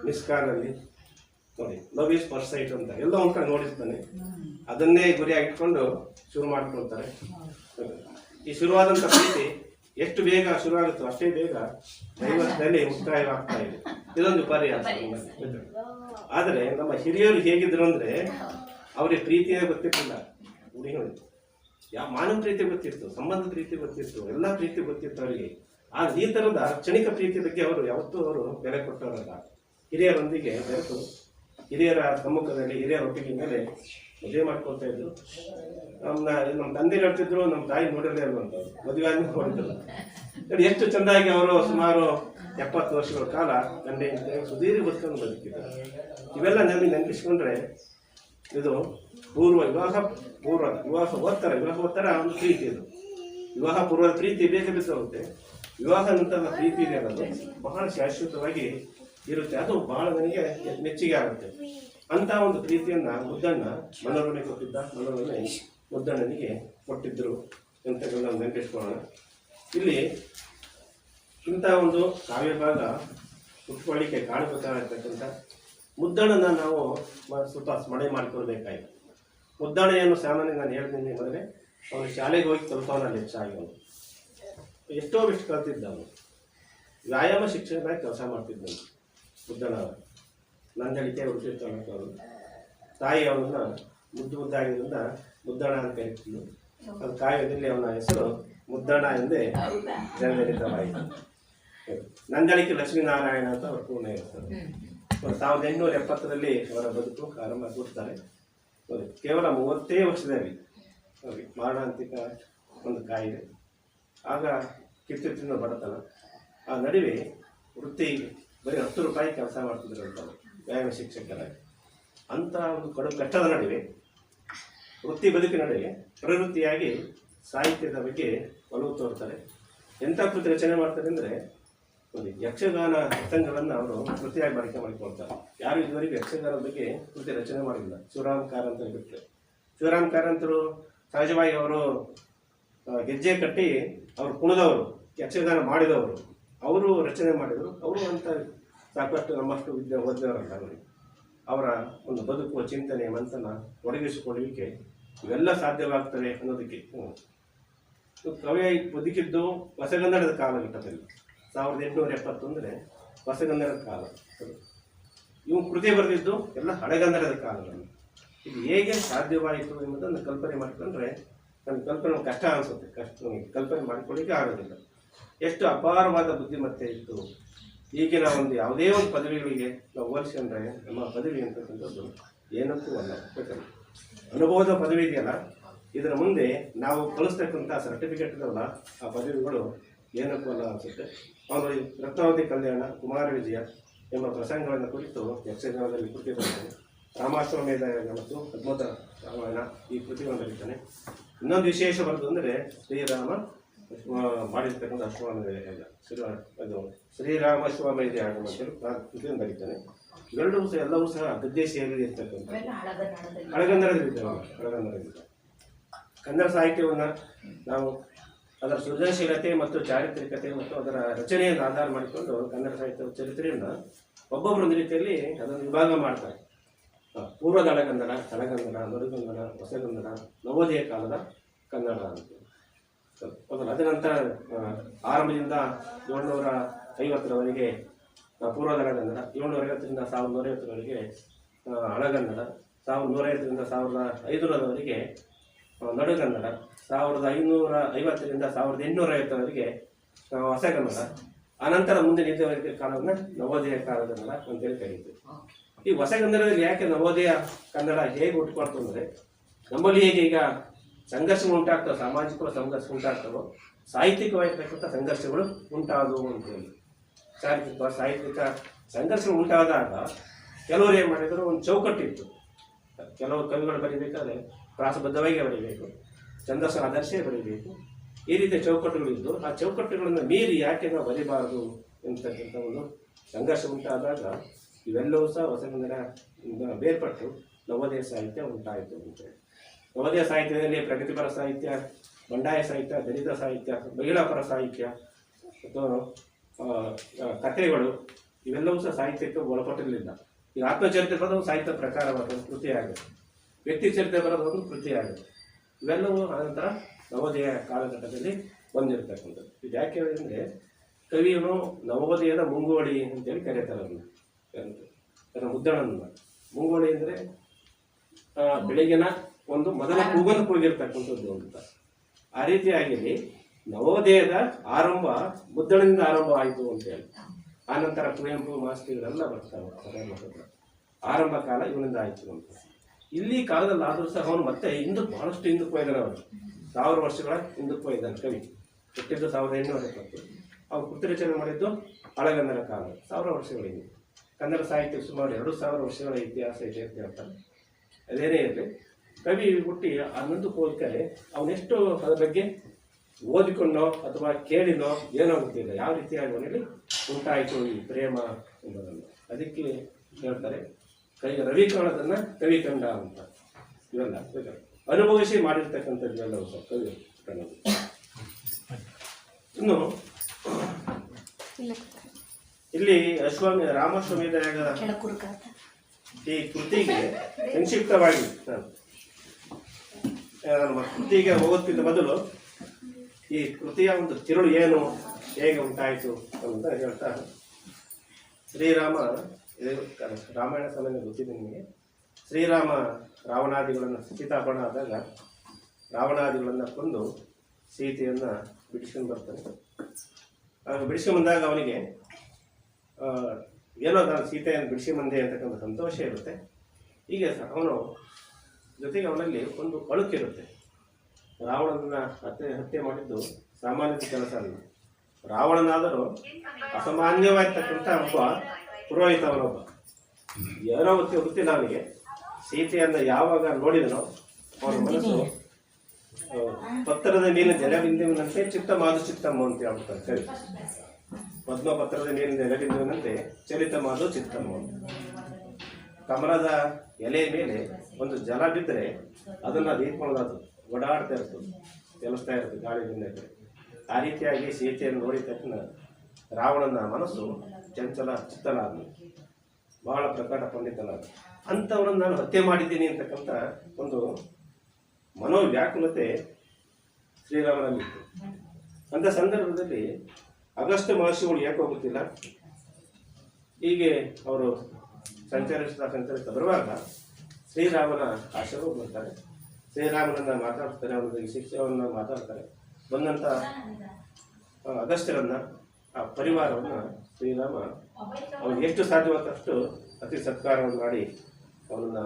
ಮಿಸ್ಕಾಲಲ್ಲಿ ನೋಡಿ ಲವ್ ಈಸ್ ಫಸ್ಟ್ ಸೈಟ್ ಅಂತ ಎಲ್ಲ ಒಂದು ಕಡೆ ನೋಡಿರ್ತಾನೆ. ಅದನ್ನೇ ಗುರಿಯಾಗಿಟ್ಕೊಂಡು ಶುರು ಮಾಡ್ಕೊಳ್ತಾರೆ. ಈ ಶುರುವಾದಂಥ ಪ್ರೀತಿ ಎಷ್ಟು ಬೇಗ ಶುರುವಾಗುತ್ತೋ ಅಷ್ಟೇ ಬೇಗ ದೈವದಲ್ಲಿ ಮುಕ್ತಾಯವಾಗ್ತಾ ಇದೆ. ಇದೊಂದು ಪರ್ಯಾಸ. ಆದರೆ ನಮ್ಮ ಹಿರಿಯರು ಹೇಗಿದ್ರು ಅಂದರೆ ಅವರಿಗೆ ಪ್ರೀತಿಯೇ ಗೊತ್ತಿರಲಿಲ್ಲ. ಹುಡುಗಿಗಳು ಯಾವ ಮಾನವ ಪ್ರೀತಿ ಗೊತ್ತಿತ್ತು, ಸಂಬಂಧ ಪ್ರೀತಿ ಗೊತ್ತಿತ್ತು, ಎಲ್ಲ ಪ್ರೀತಿ ಗೊತ್ತಿತ್ತು ಅವರಿಗೆ. ಆದರೆ ಈ ಥರದ ಕ್ಷಣಿಕ ಪ್ರೀತಿ ಬಗ್ಗೆ ಅವರು ಯಾವತ್ತೂ ಅವರು ಬೆಲೆ ಕೊಟ್ಟವರಲ್ಲ. ಹಿರಿಯರೊಂದಿಗೆ ಬೆರೆತು ಹಿರಿಯರ ಸಮ್ಮುಖದಲ್ಲಿ ಹಿರಿಯರ ಒಪ್ಪಿಗೆ ಮೇಲೆ ಮದುವೆ ಮಾಡ್ಕೊಳ್ತಾ ಇದ್ರು. ನಮ್ಮ ತಂದೆ ಹೇಳ್ತಿದ್ರು, ನಮ್ಮ ತಾಯಿ ನೋಡಿರಲೇ ಇರುವಂಥದ್ದು, ಮದುವೆ ಆದ್ಮೇಲೆ ನೋಡಿದ್ರಲ್ಲ. ನೋಡಿ ಎಷ್ಟು ಚೆಂದಾಗಿ ಅವರು ಸುಮಾರು 70 ವರ್ಷಗಳ ಕಾಲ ಗಂಡ ಸುದೀರ್ಘ ಬದುಕನ್ನು ಬದುಕಿದ್ದಾರೆ. ಇವೆಲ್ಲ ನಮಗೆ ನೆನಪಿಸ್ಕೊಂಡ್ರೆ ಇದು ವಿವಾಹೋತ್ತರ ಒಂದು ಪ್ರೀತಿ. ಇದು ವಿವಾಹ ಪೂರ್ವದ ಪ್ರೀತಿ ಬೇಗ ಬಿದ್ದೋಗುತ್ತೆ. ವಿವಾಹ ನಂತರದ ಪ್ರೀತಿ ಇದೆ ಅನ್ನೋದು ಬಹಳ ಶಾಶ್ವತವಾಗಿ ಇರುತ್ತೆ. ಅದು ಬಹಳ ನನಗೆ ಮೆಚ್ಚುಗೆ ಆಗುತ್ತೆ. ಅಂತ ಒಂದು ಪ್ರೀತಿಯನ್ನ ಮುದ್ದಣ್ಣ ಮನೋರಮೆ ಕೊಟ್ಟಿದ್ದ, ಮನೋರಮೆ ಮುದ್ದಣ್ಣನಿಗೆ ಕೊಟ್ಟಿದ್ದರು ಅಂತ ನಾವು ನೆನಪಿಸ್ಕೊಳ್ಳೋಣ. ಇಲ್ಲಿ ಇಂಥ ಒಂದು ಕಾವ್ಯ ಭಾಗ ಹುಟ್ಟುಕೊಳ್ಳಿಕ್ಕೆ ಕಾರಣಭೂತವಾಗಿರ್ತಕ್ಕಂಥ ಮುದ್ದಣ್ಣನ ನಾವು ಸ್ವಲ್ಪ ಸ್ಮರಣೆ ಮಾಡಿಕೊಳ್ಬೇಕಾಯಿತು. ಮುದ್ದಣ್ಣ ಏನು ಸಾಮಾನ್ಯ ನಾನು ಹೇಳ್ತೀನಿ ಅಂದರೆ ಅವನು ಶಾಲೆಗೆ ಹೋಗಿ ತಲುಪವನಲ್ಲಿ ಹೆಚ್ಚಾಗಿ ಅವನು ಎಷ್ಟೋ ಬಿಟ್ಟು ಕಲ್ತಿದ್ದ. ಅವನು ವ್ಯಾಯಾಮ ಶಿಕ್ಷಕನಾಗಿ ಕೆಲಸ ಮಾಡ್ತಿದ್ದನು ಮುದ್ದಣ್ಣ. ನಂದಳಿಕೆ ಉಳಿಸಿರ್ತವರು ತಾಯಿ ಅವನನ್ನ ಮುದ್ದಾಗಿದ್ದರಿಂದ ಮುದ್ದಣ್ಣ ಅಂತ ಕರೀತಿದ್ದರು. ಅದು ಕಾವ್ಯದಲ್ಲಿ ಅವನ ಹೆಸರು ಮುದ್ದಣ್ಣ ಎಂದೇ ಜನಜನಿತವಾಯಿತು. ನಂದಳಿಕೆ ಲಕ್ಷ್ಮೀನಾರಾಯಣ ಅಂತ ಅವ್ರ ಪೂರ್ಣ ಇರ್ತಾರೆ. 1870ರಲ್ಲಿ ಅವರ ಬದುಕು ಆರಂಭ ಕೊಡ್ತಾರೆ. ಕೇವಲ 30 ವರ್ಷದಲ್ಲಿ ಮಾರಣಾಂತಿಕ ಒಂದು ಕಾಯಿಲೆ. ಆಗ ಕಿತ್ತುತ್ತಿನ ಬಡತನ. ಆ ನಡುವೆ ವೃತ್ತಿ ಬರೀ 10 ರೂಪಾಯಿ ಕೆಲಸ ಮಾಡ್ತಿದ್ರು ಅಂತ ವ್ಯಾಯಾಮ ಶಿಕ್ಷಕರಾಗಿ. ಅಂಥ ಒಂದು ಕಡು ಕಷ್ಟದ ನಡುವೆ ವೃತ್ತಿ ಬದುಕಿನ ನಡುವೆ ಪ್ರವೃತ್ತಿಯಾಗಿ ಸಾಹಿತ್ಯದ ಬಗ್ಗೆ ಒಲವು ತೋರ್ತಾರೆ. ಎಂಥ ಕೃತಿ ರಚನೆ ಮಾಡ್ತಾರೆ ಅಂದರೆ, ಒಂದು ಯಕ್ಷಗಾನ ಪ್ರಸಂಗಗಳನ್ನು ಅವರು ಕೃತಿಯಾಗಿ ಬಳಕೆ ಮಾಡಿಕೊಳ್ತಾರೆ. ಯಾರು ಇದುವರೆಗೂ ಯಕ್ಷಗಾನದ ಬಗ್ಗೆ ಕೃತಿ ರಚನೆ ಮಾಡಿಲ್ಲ. ಶಿವರಾಮ್ ಕಾರಂತ ಬಿಟ್ಟರೆ, ಶಿವರಾಮ್ ಕಾರಂತರು ಸಹಜವಾಗಿ ಅವರು ಗೆಜ್ಜೆ ಕಟ್ಟಿ ಅವರು ಕುಣಿದವರು, ಯಕ್ಷಗಾನ ಮಾಡಿದವರು, ಅವರು ರಚನೆ ಮಾಡಿದರು. ಅವರು ಅಂತ ಸಾಕಷ್ಟು ನಮ್ಮಷ್ಟು ಓದಿದವರಲ್ಲ. ಅವರಿಗೆ ಅವರ ಒಂದು ಬದುಕುವ ಚಿಂತನೆ, ಮಂಥನ, ಒಡಗಿಸಿಕೊಳ್ಳುವಿಕೆ ಇವೆಲ್ಲ ಸಾಧ್ಯವಾಗ್ತವೆ ಅನ್ನೋದಕ್ಕೆ ಕವಿ ಬದುಕಿದ್ದು ಹೊಸಗನ್ನಡದ ಕಾಲಘಟ್ಟದಲ್ಲಿ 1870 ಅಂದರೆ ಹೊಸಗನ್ನಡದ ಕಾಲ. ಇವು ಕೃತಿ ಬರೆದಿದ್ದು ಎಲ್ಲ ಹಳೆಗನ್ನಡದ ಕಾಲದಲ್ಲಿ. ಇದು ಹೇಗೆ ಸಾಧ್ಯವಾಯಿತು ಎಂಬುದನ್ನು ಕಲ್ಪನೆ ಮಾಡಿಕೊಂಡ್ರೆ ನನ್ನ ಕಲ್ಪನೆ ಕಷ್ಟ ಅನಿಸುತ್ತೆ. ಕಲ್ಪನೆ ಮಾಡಿಕೊಳ್ಳಿಕ್ಕೆ ಆಗೋದಿಲ್ಲ. ಎಷ್ಟು ಅಪಾರವಾದ ಬುದ್ಧಿಮತ್ತೆ ಇತ್ತು. ಈಗಿನ ಒಂದು ಯಾವುದೇ ಒಂದು ಪದವಿಗಳಿಗೆ ನಾವು ಹೋಲಿಸಿಕೊಂಡ್ರೆ ನಮ್ಮ ಪದವಿ ಅಂತಕ್ಕಂಥದ್ದು ಏನಕ್ಕೂ ಅಲ್ಲ. ಯಾಕಂದ್ರೆ ಅನುಭವದ ಪದವಿ ಇದೆಯಲ್ಲ, ಇದರ ಮುಂದೆ ನಾವು ಕಳಿಸ್ತಕ್ಕಂಥ ಸರ್ಟಿಫಿಕೇಟ್ಗಳಲ್ಲ, ಆ ಪದವಿಗಳು ಏನಕ್ಕೂ ಅಲ್ಲ ಅನಿಸುತ್ತೆ. ಅವರು ರತ್ನಾವತಿ ಕಲ್ಯಾಣ, ಕುಮಾರ ವಿಜಯ ಎಂಬ ಪ್ರಸಂಗಗಳನ್ನು ಕುರಿತು ಯಕ್ಷಗಾನದಲ್ಲಿ ಕೃತಿ ಬರೀತಾನೆ. ರಾಮಾಶ್ವಮೇಧ ಮತ್ತು ಅದ್ಭುತ ರಾಮಾಯಣ ಈ ಕೃತಿಗಳನ್ನು ಬರೀತಾನೆ. ಇನ್ನೊಂದು ವಿಶೇಷ ಬರೋದು ಅಂದರೆ ಶ್ರೀರಾಮ ಮಾಡಿರ್ತಕ್ಕಂಥ ಅಶ್ವಮೇಧ, ಅದು ಶ್ರೀರಾಮಾಶ್ವಮೇಧ ಯಾಗಂ ಅಂತೇಳಿ ಕೃತಿಯನ್ನು ಬರೀತಾನೆ. ಇವೆರಡೂ ಸಹ ಎಲ್ಲವೂ ಸಹ ಗದ್ಯ ಶೈಲಿಯಲ್ಲಿ ಇರ್ತಕ್ಕಂಥ ಹಳಗನ್ನಡದಲ್ಲಿ. ಕನ್ನಡ ಸಾಹಿತ್ಯವನ್ನು ನಾವು ಅದರ ಸೃಜನಶೀಲತೆ ಮತ್ತು ಚಾರಿತ್ರಿಕತೆ ಮತ್ತು ಅದರ ರಚನೆಯನ್ನು ಆಧಾರ ಮಾಡಿಕೊಂಡು ಕನ್ನಡ ಸಾಹಿತ್ಯದ ಚರಿತ್ರೆಯನ್ನು ಒಬ್ಬೊಬ್ಬರೊಂದು ರೀತಿಯಲ್ಲಿ ಅದನ್ನು ವಿಭಾಗ ಮಾಡ್ತಾರೆ. ಪೂರ್ವದ ಹಳಗನ್ನಡ, ತಳಗನ್ನಡ, ನಡುಗನ್ನಡ, ಹೊಸಗನ್ನಡ, ನವೋದಯ ಕಾಲದ ಕನ್ನಡ ಅಂತ. ಅದ ನಂತರ ಆರಂಭದಿಂದ 750ರವರೆಗೆ ಪೂರ್ವದ ಹಳಗನ್ನಡ, 750ರಿಂದ 1150ರವರೆಗೆ ಹಳಗನ್ನಡ, 1150ರಿಂದ 1500ರವರೆಗೆ ನಡುಗನ್ನಡ, 1550ರಿಂದ 1850ರವರೆಗೆ ಹೊಸಗನ್ನಡ, ಅನಂತರ ಮುಂದೆ ನಿದ್ದವರೆಗೆ ಕಾಲವನ್ನು ನವೋದಯ ಕಾಲಗನ್ನಡ ಅಂತೇಳಿ ಕರೀತೀವಿ. ಈ ಹೊಸಗನ್ನಡದಲ್ಲಿ ಯಾಕೆ ನವೋದಯ ಕನ್ನಡ ಹೇಗೆ ಹುಟ್ಕೊಳ್ತು ಅಂದರೆ, ನಮ್ಮಲ್ಲಿ ಹೇಗೆ ಈಗ ಸಂಘರ್ಷಗಳು ಉಂಟಾಗ್ತವೆ, ಸಾಮಾಜಿಕ ಸಂಘರ್ಷ ಉಂಟಾಗ್ತವೋ, ಸಾಹಿತ್ಯಿಕವಾಗಿರ್ತಕ್ಕಂಥ ಸಂಘರ್ಷಗಳು ಉಂಟಾದವು ಅಂತೇಳಿ. ಸಾಹಿತ್ಯಿಕ ಸಂಘರ್ಷಗಳು ಉಂಟಾದಾಗ ಕೆಲವರು ಏನು ಮಾಡಿದ್ರು, ಒಂದು ಚೌಕಟ್ಟಿತ್ತು. ಕೆಲವು ಕವಿಗಳು ಬರೀಬೇಕಾದ್ರೆ ಪ್ರಾಸಬದ್ಧವಾಗಿ ಬರೀಬೇಕು, ಛಂದಸ್ಸು ಆದರ್ಶ ಬರೀಬೇಕು, ಈ ರೀತಿಯ ಚೌಕಟ್ಟುಗಳಿದ್ದು ಆ ಚೌಕಟ್ಟುಗಳನ್ನು ಮೀರಿ ಯಾಕೆ ನಾವು ಬರೀಬಾರದು ಎಂತಕ್ಕಂಥ ಒಂದು ಸಂಘರ್ಷ ಉಂಟಾದಾಗ ಇವೆಲ್ಲವೂ ಸಹ ಹೊಸಗನ್ನಡ ಬೇರ್ಪಟ್ಟು ನವೋದಯ ಸಾಹಿತ್ಯ ಉಂಟಾಯಿತು ಅಂತೇಳಿ. ನವೋದಯ ಸಾಹಿತ್ಯದಲ್ಲಿ ಪ್ರಗತಿಪರ ಸಾಹಿತ್ಯ, ಬಂಡಾಯ ಸಾಹಿತ್ಯ, ದಲಿತ ಸಾಹಿತ್ಯ, ಮಹಿಳಾಪರ ಸಾಹಿತ್ಯ ಮತ್ತು ಕಥೆಗಳು ಇವೆಲ್ಲವೂ ಸಹ ಸಾಹಿತ್ಯಕ್ಕೆ ಒಳಪಟ್ಟಿರಲಿಲ್ಲ. ಈಗ ಆತ್ಮಚರಿತ್ರೆ ಬರೋದು ಸಾಹಿತ್ಯ ಪ್ರಕಾರವಾದ ಒಂದು ಕೃತಿಯಾಗುತ್ತೆ, ವ್ಯಕ್ತಿ ಚರಿತ್ರೆ ಬರೋದು ಒಂದು ಕೃತಿಯಾಗುತ್ತೆ. ಇವೆಲ್ಲವೂ ಅನಂತರ ನವೋದಯ ಕಾಲಘಟ್ಟದಲ್ಲಿ ಬಂದಿರತಕ್ಕಂಥದ್ದು. ಇದು ಯಾಕೆ ಅಂದರೆ ಕವಿಯನು ನವೋದಯದ ಮುಂಗೋಡಿ ಅಂತೇಳಿ ಕರೀತಾರೆ ಅದನ್ನು. ಮುದ್ದಣನ ಮುಂಗೋಡಿ ಅಂದರೆ ಬೆಳಗಿನ ಒಂದು ಮೊದಲ ಕೂಗನ್ನು ಕೂಗಿರ್ತಕ್ಕಂಥದ್ದು ಅಂತ. ಆ ರೀತಿಯಾಗಿ ನವೋದಯದ ಆರಂಭ ಮುದ್ದಣದಿಂದ ಆರಂಭ ಆಯಿತು ಅಂತೇಳಿ. ಆನಂತರ ಕುವೆಂಪು ಮಾಸ್ತಿಗಳೆಲ್ಲ ಬರ್ತಾರೆ. ಆರಂಭ ಕಾಲ ಇವನಿಂದ ಆಯಿತು ಅಂತ. ಇಲ್ಲಿ ಕಾಲದಲ್ಲಿ ಆದರೂ ಸಹ ಅವನು ಮತ್ತೆ ಬಹಳಷ್ಟು ಹಿಂದಕ್ಕೆ ಹೋಗಿದ್ದಾನೆ. ಅವನು 1000 ವರ್ಷಗಳ ಹಿಂದಕ್ಕೆ ಹೋಗಿದ್ದಾನೆ. ಕವಿ ಹುಟ್ಟಿದ್ದು 1870. ಅವ್ರು ಕೃತಿ ರಚನೆ ಮಾಡಿದ್ದು ಹಳಗನ್ನಡ ಕಾಲ, 1000 ವರ್ಷಗಳಿಂದ. ಕನ್ನಡ ಸಾಹಿತ್ಯ ಸುಮಾರು 2000 ವರ್ಷಗಳ ಇತಿಹಾಸ ಇದೆ ಅಂತ ಹೇಳ್ತಾರೆ. ಅದೇನೇ ಇರಲಿ, ಕವಿ ಹುಟ್ಟಿ ಹನ್ನೊಂದು ಹೋಲಿಕೆ ಅವನೆಷ್ಟು ಅದರ ಬಗ್ಗೆ ಓದಿಕೊಂಡೋ ಅಥವಾ ಕೇಳಿನೋ ಏನೋ ಗೊತ್ತಿಲ್ಲ, ಯಾವ ರೀತಿಯಾಗಿ ಅವನಲ್ಲಿ ಉಂಟಾಯಿತು ಈ ಪ್ರೇಮ ಎಂಬುದನ್ನು. ಅದಕ್ಕೆ ಹೇಳ್ತಾರೆ ರವಿಕರಣದನ್ನ ಕವಿ ಕಂಡ ಅಂತ. ಇವೆಲ್ಲ ಅನುಭವಿಸಿ ಮಾಡಿರ್ತಕ್ಕಂಥದ್ದು ಇವೆಲ್ಲವೂ ಸಹ ಕವಿ ಕಂಡದ್ದು. ಇನ್ನು ಇಲ್ಲಿ ರಾಮಾಶ್ವಮೇಧ ಯಾಗದ ಈ ಕೃತಿಗೆ ಸಂಕ್ಷಿಪ್ತವಾಗಿ ಕೃತಿಗೆ ಹೋಗೋದಕ್ಕಿಂತ ಮೊದಲು ಈ ಕೃತಿಯ ಒಂದು ತಿರುಳು ಏನು, ಹೇಗೆ ಉಂಟಾಯಿತು ಅಂತ ಹೇಳ್ತಾ, ಶ್ರೀರಾಮ, ರಾಮಾಯಣ ಸಮಯ ಗೊತ್ತಿದೆ ನಿಮಗೆ. ಶ್ರೀರಾಮ ರಾವಣಾದಿಗಳನ್ನು ಸೀತಾಪಣ ಆದಾಗ ರಾವಣಾದಿಗಳನ್ನು ಕೊಂದು ಸೀತೆಯನ್ನು ಬಿಡಿಸ್ಕೊಂಡು ಬರ್ತಾನೆ. ಬಿಡಿಸ್ಕೊಂಡು ಬಂದಾಗ ಅವನಿಗೆ ಏನೋ ನಾನು ಸೀತೆಯನ್ನು ಬಿಡಿಸ್ಕೊಂಬಂದೆ ಅಂತಕ್ಕಂಥ ಸಂತೋಷ ಇರುತ್ತೆ. ಹೀಗೆ ಅವನು ಜೊತೆಗೆ ಅವನಲ್ಲಿ ಒಂದು ಅಳುಕಿರುತ್ತೆ. ರಾವಣನನ್ನ ಹತ್ಯೆ ಮಾಡಿದ್ದು ಸಾಮಾನ್ಯ ಕೆಲಸ ಅಲ್ಲ. ರಾವಣನಾದರೂ ಅಸಾಮಾನ್ಯವಾಗಿರ್ತಕ್ಕಂಥ ಒಬ್ಬ ಪುರೋಹಿತ, ಅವನೊಬ್ಬ ಏನೋ ಗೊತ್ತಿಲ್ಲ ಅವನಿಗೆ. ಸೀತೆಯನ್ನು ಯಾವಾಗ ನೋಡಿದನೋ ಅವನ ಮನಸ್ಸು ಪತ್ರದ ಮೇಲಿನ ಜಲಬಿಂದುವಿನಂತೆ ಚಿತ್ತ ಮಾದು ಚಿತ್ತಮ್ಮ ಅಂತ ಹೇಳ್ತಾರೆ ಕವಿ. ಪದ್ಮ ಪತ್ರದ ಮೇಲಿನ ಜಲಬಿಂದುವಿನಂತೆ ಚಲಿತ ಮಾದು ಚಿತ್ತಮ್ಮ ಅಂತ. ಕಮಲದ ಎಲೆ ಮೇಲೆ ಒಂದು ಜಲ ಬಿದ್ದರೆ ಅದನ್ನು ದೀಪಗಳದು ಓಡಾಡ್ತಾ ಇರ್ತದೆ, ಚಲಿಸ್ತಾ ಇರ್ತದೆ ಗಾಳಿ ಬಿಂದಕ್ಕೆ. ಆ ರೀತಿಯಾಗಿ ಸೀತೆಯನ್ನು ನೋಡಿದ ತಕ್ಷಣ ರಾವಣನ ಮನಸ್ಸು ಚಂಚಲ ಚಿತ್ತನಾದ, ಬಹಳ ಪ್ರಕಟ ಪಂಡಿತನಾದ. ಅಂಥವರನ್ನು ನಾನು ಹತ್ಯೆ ಮಾಡಿದ್ದೀನಿ ಅಂತಕ್ಕಂಥ ಒಂದು ಮನೋವ್ಯಾಕುಲತೆ ಶ್ರೀರಾಮನಲ್ಲಿತ್ತು. ಅಂಥ ಸಂದರ್ಭದಲ್ಲಿ ಅಗಸ್ತ್ಯ ಮಹರ್ಷಿಗಳು ಯಾಕೆ ಗೊತ್ತಿಲ್ಲ, ಹೀಗೆ ಅವರು ಸಂಚರಿಸ್ತಾ ಬರುವಾಗ ಶ್ರೀರಾಮನ ಆಶ್ರಮಕ್ಕೆ ಬರ್ತಾರೆ. ಶ್ರೀರಾಮನನ್ನು ಮಾತಾಡ್ತಾರೆ, ಅವರಿಗೆ ಶಿಕ್ಷೆಯನ್ನು ಮಾತಾಡ್ತಾರೆ. ಬಂದಂಥ ಅಗಸ್ತ್ಯರನ್ನು, ಆ ಪರಿವಾರವನ್ನು ಶ್ರೀರಾಮ ಅವನಿಗೆ ಎಷ್ಟು ಸಾಧ್ಯವಾದಷ್ಟು ಅತಿ ಸತ್ಕಾರವನ್ನು ಮಾಡಿ ಅವನನ್ನು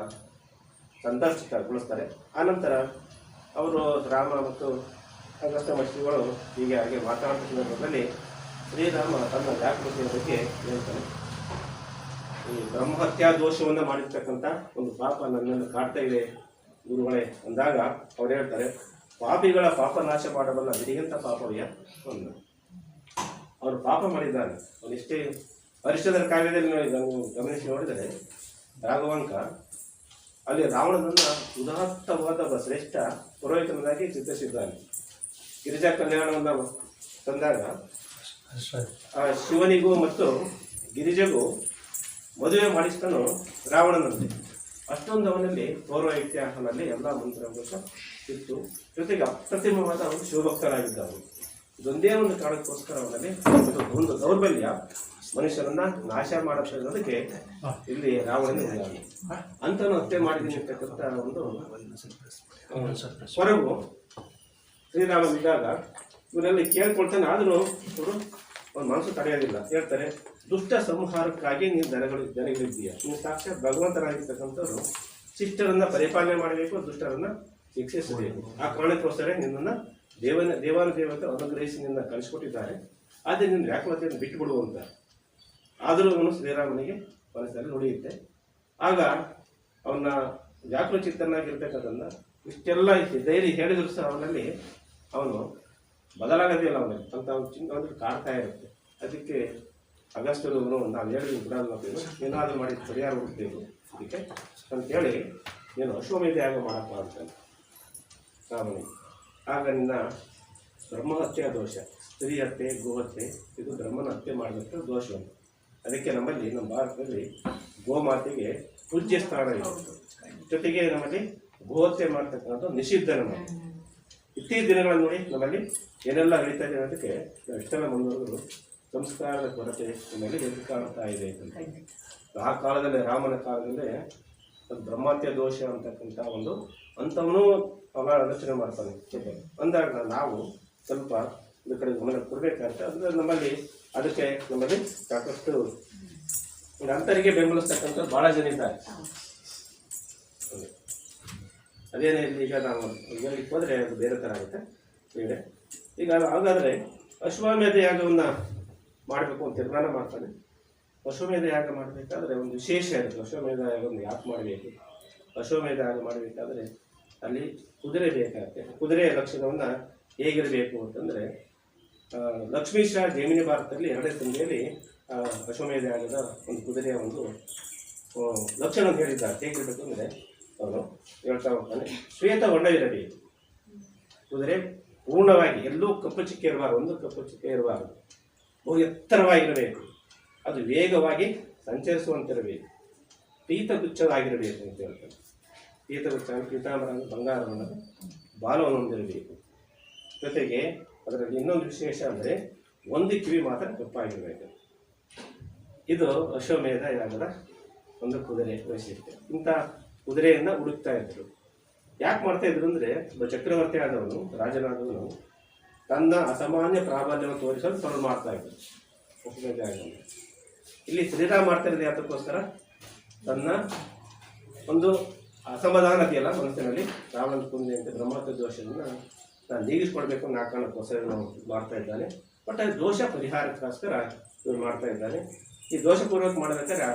ಸಂತೋಷಗೊಳಿಸ್ತಾರೆ. ಆನಂತರ ಅವರು ರಾಮ ಮತ್ತು ಅಗಸ್ತ್ಯ ಮಹರ್ಷಿಗಳು ಹೀಗೆ ಹಾಗೆ ಮಾತನಾಡುವ ಸಂದರ್ಭದಲ್ಲಿ ಶ್ರೀರಾಮ ತನ್ನ ಜಾಗೃತಿಯ ಬಗ್ಗೆ ಹೇಳ್ತಾನೆ. ಈ ಬ್ರಹ್ಮಹತ್ಯಾ ದೋಷವನ್ನು ಮಾಡಿರ್ತಕ್ಕಂಥ ಒಂದು ಪಾಪ ನನ್ನನ್ನು ಕಾಡ್ತಾ ಇದೆ ಗುರುಗಳೇ ಅಂದಾಗ ಅವ್ರು ಹೇಳ್ತಾರೆ, ಪಾಪಿಗಳ ಪಾಪ ನಾಶ ಮಾಡಬಲ್ಲ ಬಿಡಿಯಂಥ ಪಾಪವ್ಯ ಒಂದು. ಅವರು ಪಾಪ ಮಾಡಿದ್ದಾನೆ. ಅವನಿಷ್ಟೇ ಹರಿಶ್ಚಂದ್ರ ಕಾವ್ಯದಲ್ಲಿ ಗಮನಿಸಿ ನೋಡಿದರೆ ರಾಘವಾಂಕ ಅಲ್ಲಿ ರಾವಣನನ್ನು ಉದಾತ್ತವಾದ ಒಬ್ಬ ಶ್ರೇಷ್ಠ ಪುರೋಹಿತನಾಗಿ ಚಿತ್ರಿಸಿದ್ದಾನೆ. ಗಿರಿಜಾ ಕಲ್ಯಾಣವನ್ನು ತಂದಾಗ ಆ ಶಿವನಿಗೂ ಮತ್ತು ಗಿರಿಜೆಗೂ ಮದುವೆ ಮಾಡಿಸ್ತಾನು ರಾವಣನಂತೆ. ಅಷ್ಟೊಂದು ಅವನಲ್ಲಿ ಪೌರೋಹಿತ್ಯ ಅವನಲ್ಲಿ ಎಲ್ಲ ಮಂತ್ರದೋಷ ಇತ್ತು. ಜೊತೆಗೆ ಅಪ್ರತಿಮವಾದ ಒಂದು ಶಿವಭಕ್ತರಾಗಿದ್ದ ಅವನು. ಇದೊಂದೇ ಒಂದು ಕಾರಣಕ್ಕೋಸ್ಕರ ಅವನಲ್ಲಿ ಒಂದು ದೌರ್ಬಲ್ಯ ಮನುಷ್ಯರನ್ನ ನಾಶ ಮಾಡೋದಕ್ಕೆ ಇಲ್ಲಿ ರಾವಣನೇ ಅಂತನೂ ಹತ್ಯೆ ಮಾಡಿದ್ದೀನಿ ಅಂತಕ್ಕಂಥ ಒಂದು ಹೊರಗು ಶ್ರೀರಾಮನಿದ್ದಾಗ ಇವರಲ್ಲಿ ಕೇಳ್ಕೊಳ್ತಾನೆ. ಆದರೂ ಇವರು ಒಂದು ಮನಸ್ಸು ತಡೆಯೋದಿಲ್ಲ. ಹೇಳ್ತಾರೆ, ದುಷ್ಟ ಸಂಹಾರಕ್ಕಾಗಿ ನೀನು ಜನಗಳಿದ್ದೀಯ. ನೀನು ಸಾಕ್ಷಾತ್ ಭಗವಂತನಾಗಿರ್ತಕ್ಕಂಥವ್ರು ಶಿಷ್ಟರನ್ನ ಪರಿಪಾಲನೆ ಮಾಡಬೇಕು, ದುಷ್ಟರನ್ನ ಶಿಕ್ಷಿಸಬೇಕು. ಆ ಕಾರಣಕ್ಕೋಸ್ಕರ ನಿನ್ನನ್ನು ದೇವಾನುದೇವತೆ ಅನುಗ್ರಹಿಸಿ ನಿನ್ನ ಕಳಿಸ್ಕೊಟ್ಟಿದ್ದಾರೆ. ಆದರೆ ನಿನ್ನ ವ್ಯಾಕುಲತೆಯನ್ನು ಬಿಟ್ಟು ಬಿಡುವಂತ. ಆದರೂ ಅವನು ಶ್ರೀರಾಮನಿಗೆ ಮನಸ್ಸಲ್ಲಿ ನುಡಿಯುತ್ತೆ. ಆಗ ಅವನ ವ್ಯಾಕುಲ ಚಿತ್ತನಾಗಿರ್ತಕ್ಕಂಥದ್ದನ್ನು ಇಷ್ಟೆಲ್ಲ ಧೈರ್ಯ ಹೇಳಿದ್ರು ಸಹ ಅವನಲ್ಲಿ ಅವನು ಬದಲಾಗೋದಿಲ್ಲ. ಅವನಲ್ಲಿ ಅಂತ ಚಿಂತೆ ಕಾಡ್ತಾ ಇರುತ್ತೆ. ಅದಕ್ಕೆ ಅಗಸ್ತ್ಯರು ನಾವು ಹೇಳಿದ್ವಿ ಬಿಡೋದು, ಏನಾದರೂ ಮಾಡಿ ಪರಿಹಾರ ಹುಡುಕ್ಬೇಕು ಅದಕ್ಕೆ ಅಂತೇಳಿ ನೀನು ಅಶ್ವಮೇಧ ಯಾಗ ಮಾಡಪ್ಪ ಅಂತ ರಾಮನಿಗೆ. ಆಗ ನಿನ್ನ ಬ್ರಹ್ಮಹತ್ಯೆ ದೋಷ, ಸ್ತ್ರೀ ಹತ್ಯೆ, ಗೋಹತ್ಯೆ, ಇದು ಬ್ರಹ್ಮನ ಹತ್ಯೆ ಮಾಡಿದಂಥ ದೋಷ. ಅದಕ್ಕೆ ನಮ್ಮಲ್ಲಿ ನಮ್ಮ ಭಾರತದಲ್ಲಿ ಗೋಮಾತೆಗೆ ಪೂಜ್ಯ ಸ್ಥಾನ ಇದೆ. ಜೊತೆಗೆ ನಮ್ಮಲ್ಲಿ ಗೋಹತ್ಯೆ ಮಾಡ್ತಕ್ಕಂಥ ನಿಷಿದ್ಧ. ನಮ್ಮ ಇತ್ತೀಚಿನ ದಿನಗಳಲ್ಲಿ ನೋಡಿ ನಮ್ಮಲ್ಲಿ ಏನೆಲ್ಲ ನಡೀತಾ ಇದೆ ಅನ್ನೋದಕ್ಕೆ ನಾವು ಇಷ್ಟೆಲ್ಲ ಮುಂದುವರೆದು ಸಂಸ್ಕಾರದ ಕೊರತೆ ನಮ್ಮಲ್ಲಿ ಎದ್ದು ಕಾಣ್ತಾ ಇದೆ. ಆ ಕಾಲದಲ್ಲಿ, ರಾಮನ ಕಾಲದಲ್ಲೇ ಬ್ರಹ್ಮಹತ್ಯೆ ದೋಷ ಅಂತಕ್ಕಂಥ ಒಂದು ಅಂಥವನು ಅವ ಆಲೋಚನೆ ಮಾಡ್ತಾನೆ. ಅಂದಾಗ ನಾವು ಸ್ವಲ್ಪ ಒಂದು ಕಡೆ ಗಮನ ಕೊಡಬೇಕಾಗ್ತದೆ. ಅಂದರೆ ನಮ್ಮಲ್ಲಿ ಅದಕ್ಕೆ ನಮ್ಮಲ್ಲಿ ಸಾಕಷ್ಟು ಅಂತರಿಗೆ ಬೆಂಬಲಿಸ್ತಕ್ಕಂಥ ಭಾಳ ಜನ ಇದ್ದಾರೆ. ಅದೇನೇ ಇಲ್ಲಿ ಈಗ ನಾವು ಹೇಳಲಿಕ್ಕೆ ಹೋದರೆ ಅದು ಬೇರೆ ಥರ ಆಗುತ್ತೆ. ಬೇರೆ ಈಗ ಹಾಗಾದರೆ ಅಶ್ವಮೇಧ ಯಾಗವನ್ನು ಮಾಡಬೇಕು ಅಂತ ತೀರ್ಮಾನ ಮಾಡ್ತಾನೆ. ಅಶ್ವಮೇಧ ಯಾಗ ಮಾಡಬೇಕಾದ್ರೆ ಒಂದು ವಿಶೇಷ ಇರುತ್ತೆ. ಅಶ್ವಮೇಧ ಯಾಗವನ್ನು ಯಾಕೆ ಮಾಡಬೇಕು? ಅಶ್ವಮೇಧ ಯಾಗ ಮಾಡಬೇಕಾದ್ರೆ ಅಲ್ಲಿ ಕುದುರೆ ಬೇಕಾಗುತ್ತೆ. ಕುದುರೆಯ ಲಕ್ಷಣವನ್ನು ಹೇಗಿರಬೇಕು ಅಂತಂದರೆ, ಲಕ್ಷ್ಮೀಶ ಜೈಮಿನಿ ಭಾರತದಲ್ಲಿ 2ನೇ ಸಂಧಿಯಲ್ಲಿ ಅಶ್ವಮೇಧ ಯಾಗದ ಒಂದು ಕುದುರೆಯ ಒಂದು ಲಕ್ಷಣ ಹೇಳಿದ್ದಾರೆ. ಹೇಗಿರಬೇಕು ಅಂದರೆ ಅವನು ಹೇಳ್ತಾ ಹೋಗ್ತಾನೆ, ಶ್ವೇತ ವರ್ಣವಿರಬೇಕು. ಕುದುರೆ ಪೂರ್ಣವಾಗಿ ಎಲ್ಲೂ ಕಪ್ಪು ಚಿಕ್ಕೆ ಇರಬಾರ್ದು, ಒಂದು ಕಪ್ಪು ಚಿಕ್ಕೆ ಇರಬಾರ್ದು, ಬಹು ಎತ್ತರವಾಗಿರಬೇಕು. ಅದು ವೇಗವಾಗಿ ಸಂಚರಿಸುವಂತಿರಬೇಕು. ಪೀತಗುಚ್ಛವಾಗಿರಬೇಕು ಅಂತ ಹೇಳ್ತಾರೆ. ಪೀತಗುಚ್ಛ ಪೀತಾಂಬರ ಬಂಗಾರವನ್ನು ಬಾಲವನ್ನು ಹೊಂದಿರಬೇಕು. ಜೊತೆಗೆ ಅದರಲ್ಲಿ ಇನ್ನೊಂದು ವಿಶೇಷ ಅಂದರೆ ಒಂದು ಕಿವಿ ಮಾತ್ರ ಕಪ್ಪಾಗಿರಬೇಕು. ಇದು ಅಶ್ವಮೇಧ ಯಾಗದ ಒಂದು ಕುದುರೆ ವೈಶಿಷ್ಟ್ಯ. ಇಂಥ ಕುದುರೆಯನ್ನು ಹುಡುಕ್ತಾ ಇದ್ರು. ಯಾಕೆ ಮಾಡ್ತಾ ಇದ್ರು ಅಂದರೆ, ಚಕ್ರವರ್ತಿ ಆದವನು, ರಾಜನಾದವನು ತನ್ನ ಅಸಾಮಾನ್ಯ ಪ್ರಾಬಲ್ಯವನ್ನು ತೋರಿಸಲು ತೊಡಲು ಮಾಡ್ತಾ ಇದ್ರು ಅಶ್ವಮೇಧ ಯಾಗವನ್ನು. ಇಲ್ಲಿ ಶ್ರೀರಾಮ ಮಾಡ್ತಾ ಇರೋದು ಯಾತಕ್ಕೋಸ್ಕರ? ತನ್ನ ಒಂದು ಅಸಮಾಧಾನತೆಯಲ್ಲ ಮನಸ್ಸಿನಲ್ಲಿ ರಾವಣನ ಕುಂದೆ ಅಂತ ಬ್ರಹ್ಮಹತ್ಯೆ ದೋಷವನ್ನು ನಾನು ನೀಗಿಸ್ಕೊಡ್ಬೇಕು ಅನ್ನೋ ಕಾರಣಕ್ಕೋಸ್ಕರ ನಾವು ಮಾಡ್ತಾ ಇದ್ದಾನೆ. ಬಟ್ ಅದು ದೋಷ ಪರಿಹಾರಕ್ಕೋಸ್ಕರ ಇವ್ರು ಮಾಡ್ತಾ ಇದ್ದಾನೆ. ಈ ದೋಷಪೂರ್ವಕ ಮಾಡಬೇಕಾದ್ರೆ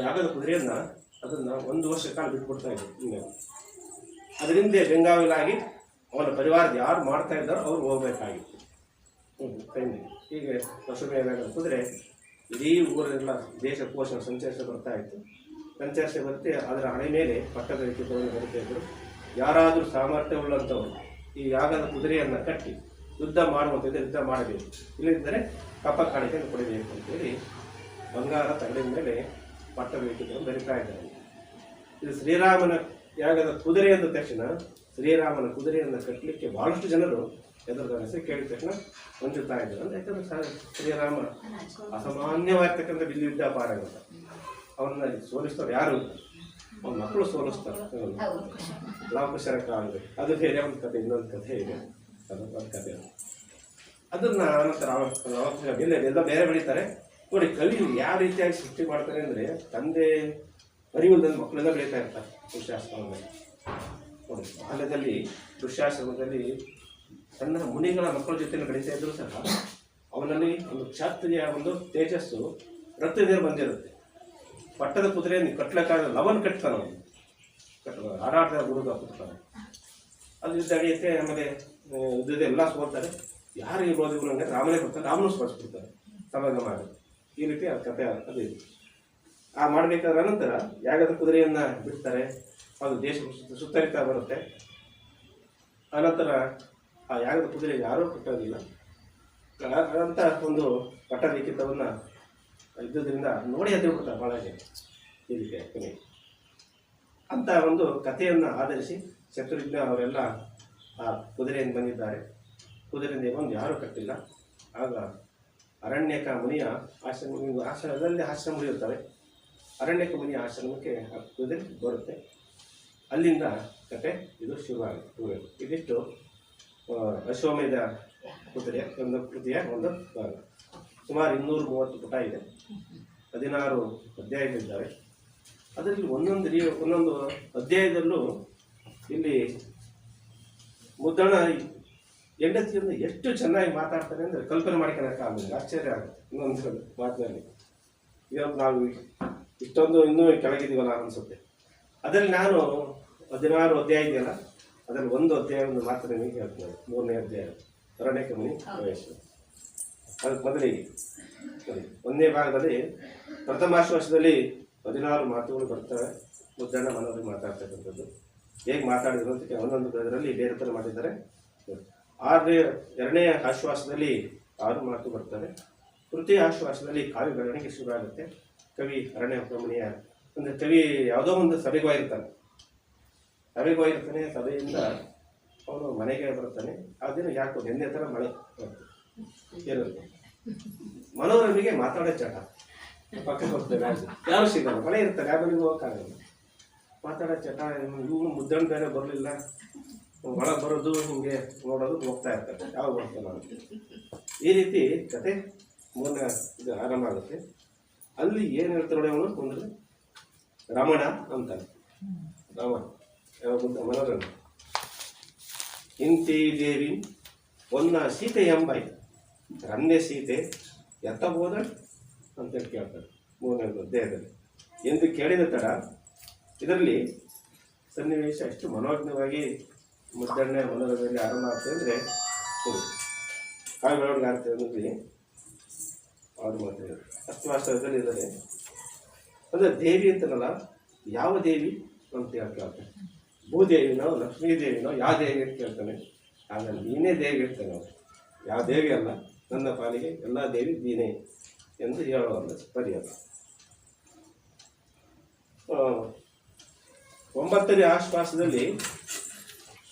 ಯಾಗದ ಕುದುರೆಯನ್ನು ಅದನ್ನು 1 ವರ್ಷ ಕಾಲ ಬಿಟ್ಬಿಡ್ತಾ ಇದ್ರು. ಅದರಿಂದ ಬೆಂಗಾವಲಾಗಿ ಅವನ ಪರಿವಾರದ ಯಾರು ಮಾಡ್ತಾ ಇದ್ದಾರೋ ಅವ್ರು ಹೋಗ್ಬೇಕಾಗಿತ್ತು. ಹೀಗೆ ಪಶುಮೇಧ ಕುದುರೆ ಇಡೀ ಊರೆಲ್ಲ ದೇಶ ಕೋಶ ಸಂಚರಿಸಿ ಬರ್ತಾ ಇತ್ತು. ಸಂಚರಿಸಿ ಬರುತ್ತೆ, ಅದರ ಹಣೆ ಮೇಲೆ ಪಟ್ಟದ ಲಿಖಿತವನ್ನು ಬರಿತಾ ಇದ್ದರು. ಯಾರಾದರೂ ಸಾಮರ್ಥ್ಯವುಳ್ಳಂಥವರು ಈ ಯಾಗದ ಕುದುರೆಯನ್ನು ಕಟ್ಟಿ ಯುದ್ಧ ಮಾಡುವಂಥದ್ದು ಯುದ್ಧ ಮಾಡಬೇಕು, ಇಲ್ಲದಿದ್ದರೆ ಕಪ್ಪ ಕಾಣಿಕೆಯನ್ನು ಕೊಡಬೇಕು ಅಂತೇಳಿ ಬಂಗಾರ ತಗಡಿನ ಮೇಲೆ ಪಟ್ಟದ ಲಿಖಿತವನ್ನು ಬರಿತಾ ಇದ್ದಾರೆ. ಇದು ಶ್ರೀರಾಮನ ಯಾಗದ ಕುದುರೆ ಅಂದ ತಕ್ಷಣ ಶ್ರೀರಾಮನ ಕುದುರೆಯನ್ನು ಕಟ್ಟಲಿಕ್ಕೆ ಬಹಳಷ್ಟು ಜನರು ಹೆಸರು ಕೇಳಿದ ತಕ್ಷಣ ಹೊಂದುತ್ತಾ ಇದ್ದಾರೆ. ಅಂದರೆ ಯಾಕಂದ್ರೆ ಶ್ರೀರಾಮ ಅಸಾಮಾನ್ಯವಾಗಿರ್ತಕ್ಕಂಥ ಬಿಲ್ಲು ಯುದ್ಧ ಪಾರಾಗ ಅವನ್ನ ಸೋಲಿಸ್ತಾರೆ ಯಾರು, ಅವನ ಮಕ್ಕಳು ಸೋಲಿಸ್ತಾರೆ. ಲವಕುಶರ ಕಾಲದಲ್ಲಿ ಅದು ಬೇರೆ ಒಂದು ಕಥೆ, ಇನ್ನೊಂದು ಕಥೆ ಇದೆ, ಅದೊಂದು ಕಥೆ. ಅದನ್ನ ನಂತರ ಎಲ್ಲ ಬೇರೆ ಬೆಳೀತಾರೆ ನೋಡಿ. ಕವಿ ಯಾವ ರೀತಿಯಾಗಿ ಸೃಷ್ಟಿ ಮಾಡ್ತಾರೆ ಅಂದರೆ ತಂದೆ ಅರಿವಿಲ್ಲದ ಮಕ್ಕಳೆಲ್ಲ ಬೆಳೀತಾ ಇರ್ತಾರೆ ಋಷ್ಯಾಶ್ರಮದಲ್ಲಿ. ನೋಡಿ, ಬಾಲ್ಯದಲ್ಲಿ ಋಷ್ಯಾಶ್ರಮದಲ್ಲಿ ಸಣ್ಣ ಮುನಿಗಳ ಮಕ್ಕಳ ಜೊತೆ ಬೆಳೀತಾ ಇದ್ರು ಸಹ ಅವನಲ್ಲಿ ಒಂದು ಕ್ಷಾತ್ರಿಯ ಒಂದು ತೇಜಸ್ಸು ರಕ್ತದಿಂದ ಬಂದಿರುತ್ತೆ. ಪಟ್ಟದ ಕುದುರೆಯನ್ನು ಕಟ್ಲಕ್ಕಾಗ ಲವನ್ ಕಟ್ತಾನೆ, ಅವನು ಆರಾಟದ ಗುರುಗ ಕೊಡ್ತಾನೆ. ಅದು ಯುದ್ಧ ನಡೆಯುತ್ತೆ. ಆಮೇಲೆ ಯುದ್ಧದ ಎಲ್ಲ ಸೋಲ್ತಾರೆ. ಯಾರು ಇರ್ಬೋದು ಇವರು ಅಂದರೆ ರಾಮನೇ ಬರ್ತಾರೆ, ರಾಮನೂ ಸ್ಪರ್ಶಿಸ್ಬಿಡ್ತಾರೆ ಸಮಾಧಾನ ಮಾಡಿ. ಈ ರೀತಿ ಆ ಕಥೆ ಅದು ಇದೆ. ಆ ಮಾಡಬೇಕಾದ ನಂತರ ಯಾಗದ ಕುದುರೆಯನ್ನು ಬಿಡ್ತಾರೆ, ಅದು ದೇಶ ಸುತ್ತರಿತಾ ಬರುತ್ತೆ. ಆನಂತರ ಆ ಯಾಗದ ಕುದುರೆ ಯಾರೂ ಕಟ್ಟೋದಿಲ್ಲ ಅಂತ ಒಂದು ಪಟ್ಟ ಲಿಖಿತವನ್ನು ಇದ್ದುದರಿಂದ ನೋಡಿ ಎದ್ದು ಬಿಡ್ತಾರೆ ಭಾಳ ಜನ. ಈ ರೀತಿ ಕೊನೆ ಅಂತ ಒಂದು ಕಥೆಯನ್ನು ಆಧರಿಸಿ ಶತ್ರುಘ್ನ ಅವರೆಲ್ಲ ಆ ಕುದುರೆಯಿಂದ ಬಂದಿದ್ದಾರೆ. ಕುದುರೆಯಿಂದ ಬಂದು ಯಾರೂ ಕಟ್ಟಿಲ್ಲ. ಆಗ ಅರಣ್ಯಕ ಮುನಿಯ ಆಶ್ರಮದಲ್ಲಿ ಆಶ್ರಮ ಇರ್ತಾರೆ. ಅರಣ್ಯಕ ಮುನಿಯ ಆಶ್ರಮಕ್ಕೆ ಆ ಕುದುರೆ ಬರುತ್ತೆ. ಅಲ್ಲಿಂದ ಕತೆ ಇದು ಶುರುವಾಗುತ್ತೆ. ಇದಿಷ್ಟು ಅಶ್ವಮೇಧ ಕುದುರೆ ಒಂದು ಕೃತಿಯ ಒಂದು ಭಾಗ. ಸುಮಾರು 230 ಪುಟ ಇದೆ, 16 ಅಧ್ಯಾಯಗಳಿದ್ದಾವೆ. ಅದರಲ್ಲಿ ಒಂದೊಂದು ಅಧ್ಯಾಯದಲ್ಲೂ ಇಲ್ಲಿ ಮುದ್ದಣ ಹೆಂಡತಿಯಿಂದ ಎಷ್ಟು ಚೆನ್ನಾಗಿ ಮಾತಾಡ್ತಾನೆ ಅಂದರೆ ಕಲ್ಪನೆ ಮಾಡ್ಕೊಳ್ಳೋಕ್ಕಾಗಲ್ಲ, ಆಶ್ಚರ್ಯ ಆಗುತ್ತೆ. ಇನ್ನೊಂದು ಮಾತಿನಲ್ಲಿ ಇವತ್ತು ನಾವು ಇಷ್ಟೊಂದು ಇನ್ನೂ ಕೆಳಗಿದ್ದೀವಲ್ಲ ಅನಿಸುತ್ತೆ. ಅದರಲ್ಲಿ ನಾನು 16 ಅಧ್ಯಾಯ ಇದೆಯಲ್ಲ, ಅದರಲ್ಲಿ ಒಂದು ಅಧ್ಯಾಯವನ್ನು ಮಾತ್ರ ನಿಮಗೆ ಹೇಳ್ತೇನೆ. 3ನೇ ಅಧ್ಯಾಯ ಅರಣ್ಯಕ ಮುನಿ ಪ್ರವೇಶ. ಅದಕ್ಕೆ ಮೊದಲಿಗೆ 1ನೇ ಭಾಗದಲ್ಲಿ ಪ್ರಥಮಾಶ್ವಾಸದಲ್ಲಿ 16 ಮಾತುಗಳು ಬರ್ತವೆ. ಮುದ್ದಣ್ಣ ಮನೋರಿ ಮಾತಾಡ್ತಕ್ಕಂಥದ್ದು ಹೇಗೆ ಮಾತಾಡಿದ್ರು ಅಂತ ಒಂದೊಂದು ಇದರಲ್ಲಿ ಬೇರೆ ಥರ ಮಾಡಿದ್ದಾರೆ. 2ನೇ ಆಶ್ವಾಸದಲ್ಲಿ 6 ಮಾತು ಬರ್ತವೆ. ತೃತೀಯ ಆಶ್ವಾಸದಲ್ಲಿ ಕಾವ್ಯ ಬೆಳವಣಿಗೆ ಶುರುವಾಗುತ್ತೆ. ಕವಿ ಅರಣ್ಯಕ ಮುನಿಯ ಅಂದರೆ ಕವಿ ಯಾವುದೋ ಒಂದು ಸಭೆಗೆ ಹೋಗಿರ್ತಾನೆ. ಸಭೆಯಿಂದ ಅವನು ಮನೆಗೆ ಬರ್ತಾನೆ. ಆ ದಿನ ಯಾಕೋ ನಿನ್ನೆ ಥರ ಮಳೆ ಇರುತ್ತೆ. ಮನೋರಮಿಗೆ ಮಾತಾಡೋ ಚಟ ಪಕ್ಕಕ್ಕೆ ಹೋಗ್ತೇವೆ, ಯಾರು ಸಿಗಲ್ಲ, ಮಳೆ ಇರ್ತಾರೆ, ಯಾರಿಗೆ ಹೋಗೋಕ್ಕಾಗಲ್ಲ. ಮಾತಾಡೋ ಚಟ. ಇವನು ಮುದ್ದಣ್ಣ ಬೇರೆ ಬರಲಿಲ್ಲ, ಒಳಗೆ ಬರೋದು ಹಿಂಗೆ ನೋಡೋದು ಹೋಗ್ತಾ ಇರ್ತಾರೆ, ಯಾವ ಬರ್ತಾನೆ ನಾನು. ಈ ರೀತಿ ಕತೆ 3ನೇ ಇದು ಆರಂಭ ಆಗುತ್ತೆ. ಅಲ್ಲಿ ಏನು ಹೇಳ್ತಾರೆ ಅವನು ಅಂದರೆ ರಮಣ ಅಂತಾನೆ. ರಾಮ ಮನೋರಮ ಇಂತಿ ದೇವಿ ಒನ್ನ ಸೀತೆ ಎಂಬೈ ರನ್ಯ ಸೀತೆ ಎತ್ತಬೋದ ಅಂತೇಳಿ ಕೇಳ್ತಾರೆ 3ನೇ ಅಧ್ಯಾಯದಲ್ಲಿ. ಎಂದು ಕೇಳಿದ ತಡ ಇದರಲ್ಲಿ ಸನ್ನಿವೇಶ ಎಷ್ಟು ಮನೋಜ್ಞವಾಗಿ ಮುದ್ದಣ್ಣ ಮನೋರಮದಲ್ಲಿ ಆರಂಭ ಆಗ್ತದೆ ಅಂದರೆ ಕಾವ್ಯ ಬೆಳವಣಿಗೆ ಆಗ್ತದೆ ಅನ್ನೋದು ಅವ್ರು ಮಾತಾಡಿದ್ರು. ಅಷ್ಟವಾಸ್ತವದಲ್ಲಿ ಇದ್ದಾರೆ ಅಂದರೆ ದೇವಿ ಅಂತನಲ್ಲ, ಯಾವ ದೇವಿ ಅಂತ ಕೇಳ್ತಾರೆ. ಭೂದೇವಿನೋ ಲಕ್ಷ್ಮೀ ದೇವಿನೋ ಯಾವ ದೇವಿ ಅಂತ ಕೇಳ್ತಾನೆ. ಆಗ ನೀನೇ ದೇವಿ ಇರ್ತಾನೆ ಅವರು, ಯಾವ ದೇವಿ ಅಲ್ಲ, ನನ್ನ ಪಾಲಿಗೆ ಎಲ್ಲ ದೇವಿ ನೀನೇ ಎಂದು ಹೇಳುವಂಥ ಪರಿಹಾರ. 9ನೇ ಆಶ್ವಾಸದಲ್ಲಿ